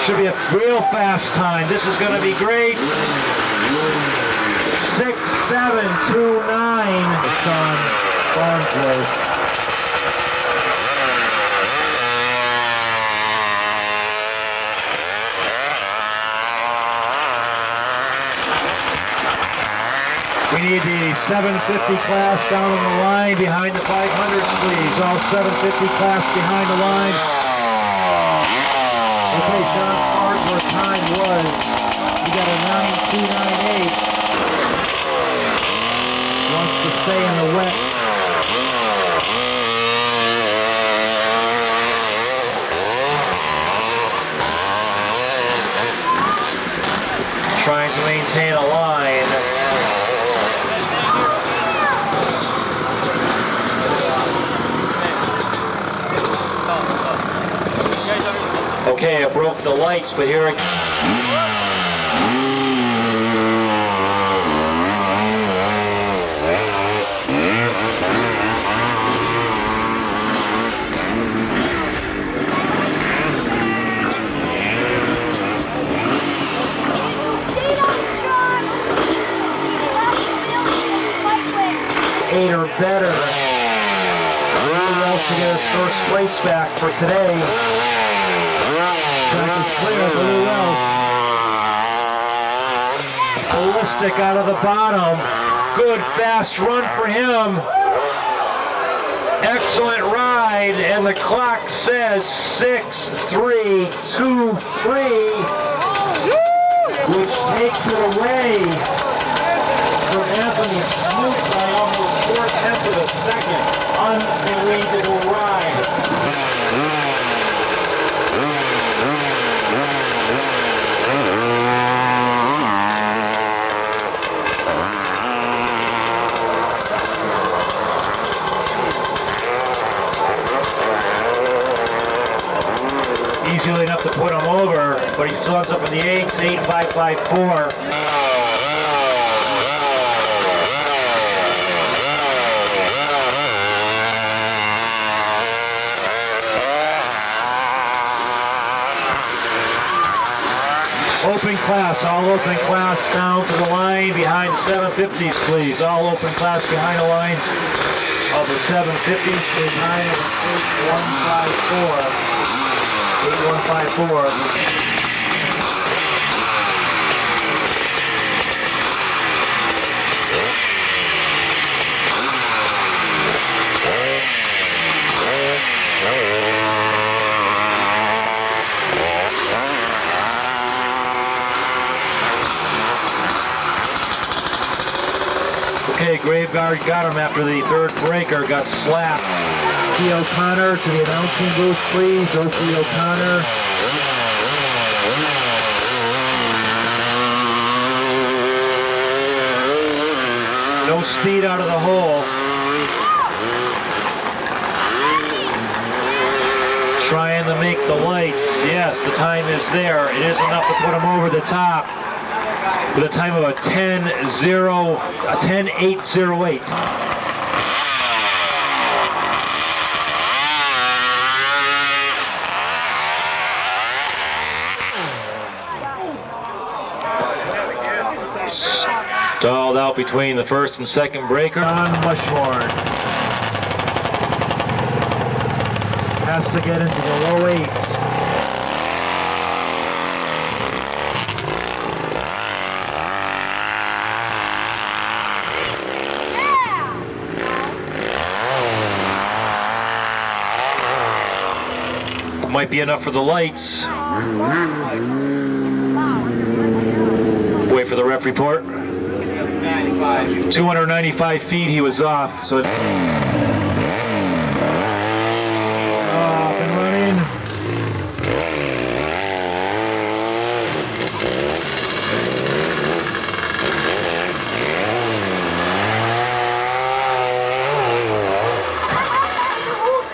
Should be a real fast time. This is going to be great. 6.729. It's on Barnesworth. We need the 750 class down on the line behind the 500, please. All 750 class behind the line. Okay, John Farnsworth's time was, he got a 9.298. Wants to stay in the wet. Trying to maintain a line. Okay, I broke the lights, but here it... Eight or better. He wants to get his first place back for today. Track is clear for Lou Wells. Ballistic out of the bottom. Good fast run for him. Excellent ride, and the clock says 6:3:23, which takes it away from Anthony Smoot by almost 4/10 of a second. Unbelievable ride. Easily enough to put him over, but he still ends up in the 8s, 8.554. Open class, all open class down to the line behind the 750s, please. All open class behind the lines of the 750s behind 8154. 8154. Okay, Graveguard got him after the third breaker, got slapped. Ophie O'Connor to the announcing booth, please. Ophie O'Connor. No speed out of the hole. Trying to make the lights. Yes, the time is there. It is enough to put him over the top with a time of a 10.808. Stalled out between the first and second breaker on Mushmore. Has to get into the low 8s. Might be enough for the lights. Wait for the ref report. 295 feet he was off, so it's off and running.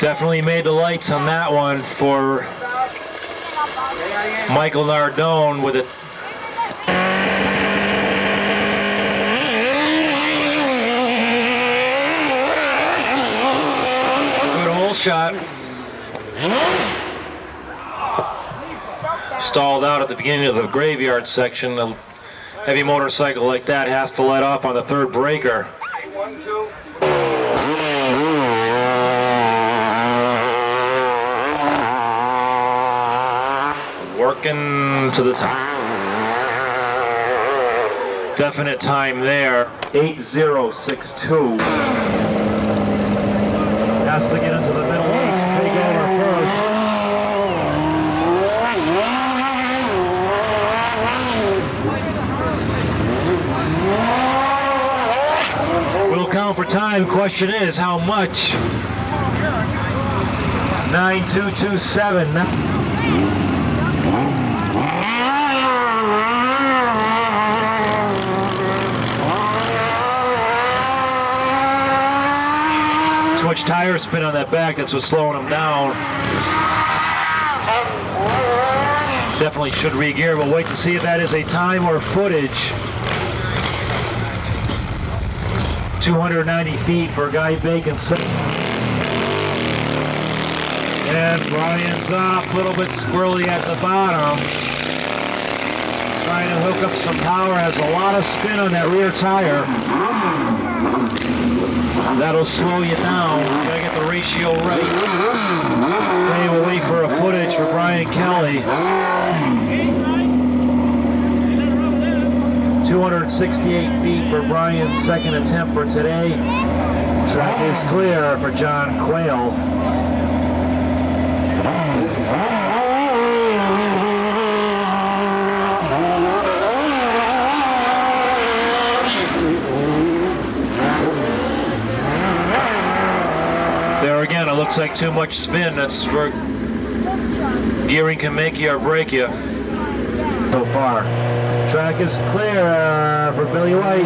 Definitely made the lights on that one for Michael Nardone with it. Shot. Stalled out at the beginning of the graveyard section. A heavy motorcycle like that has to let off on the third breaker. Working to the top. Definite time there. 8:062. Has to get into the middle 8s to take over first. We'll count for time. Question is, how much? 9.227. Much tire spin on that back, that's what's slowing him down. Definitely should re-gear. We'll wait to see if that is a time or footage. 290 feet for Guy Bacon. And Brian's off, a little bit squirrely at the bottom. Trying to hook up some power, has a lot of spin on that rear tire. That'll slow you down. Gotta get the ratio right. Okay, we'll wait for a footage for Brian Kelly. 268 feet for Brian's second attempt for today. Track is clear for John Quayle. There again, it looks like too much spin. That's where gearing can make you or break you so far. Track is clear for Billy White.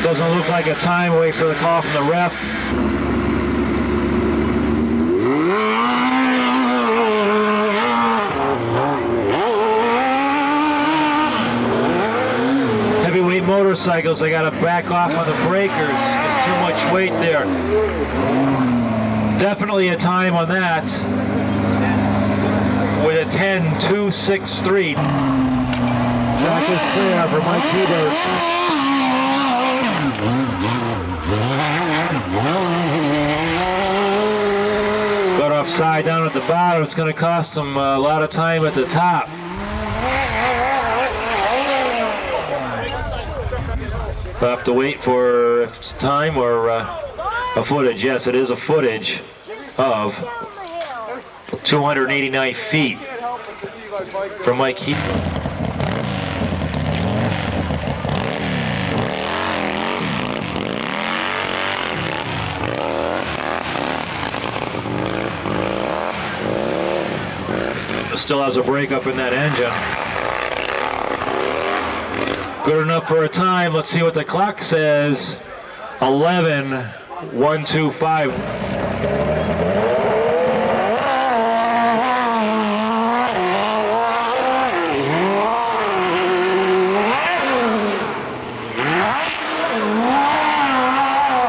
Doesn't look like a time. Wait for the call from the ref. Heavyweight motorcycles, they gotta back off on the breakers. There's too much weight there. Definitely a time on that with a 10.263. Track is clear for Mike Hebert. Got offside down at the bottom. It's going to cost him a lot of time at the top. We'll have to wait for time or a footage. Yes, it is a footage of 289 feet from Mike Hebert. Still has a breakup in that engine. Good enough for a time. Let's see what the clock says. 11:125.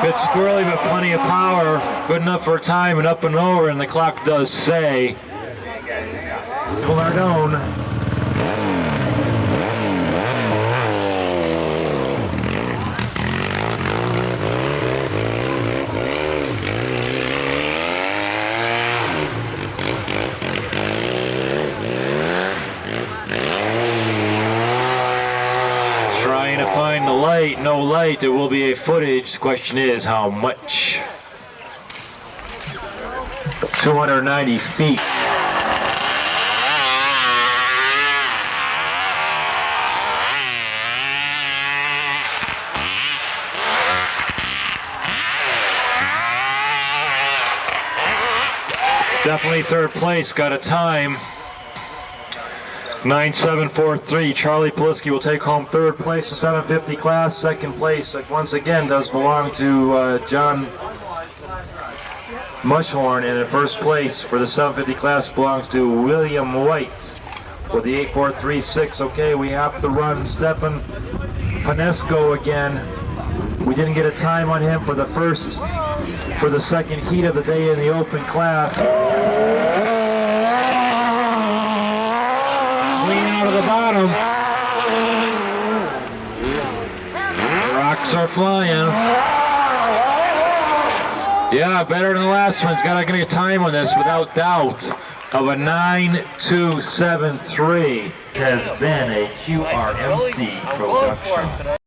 Bit squirrely, but plenty of power. Good enough for a time and up and over, and the clock does say Lardone. Trying to find the light. No light. There will be a footage. The question is how much? 290 feet. Definitely third place, got a time. 9.743. Charlie Polisky will take home third place in 750 class. Second place, once again, does belong to John Mushhorn. And in first place for the 750 class belongs to William White with the 8.436. Okay, we have to run Stefan Panesco again. We didn't get a time on him for the second heat of the day in the open class. Clean out of the bottom. Rocks are flying. Yeah, better than the last one. He's got to get a time on this without doubt of a 9.273. Has been a QRMC production.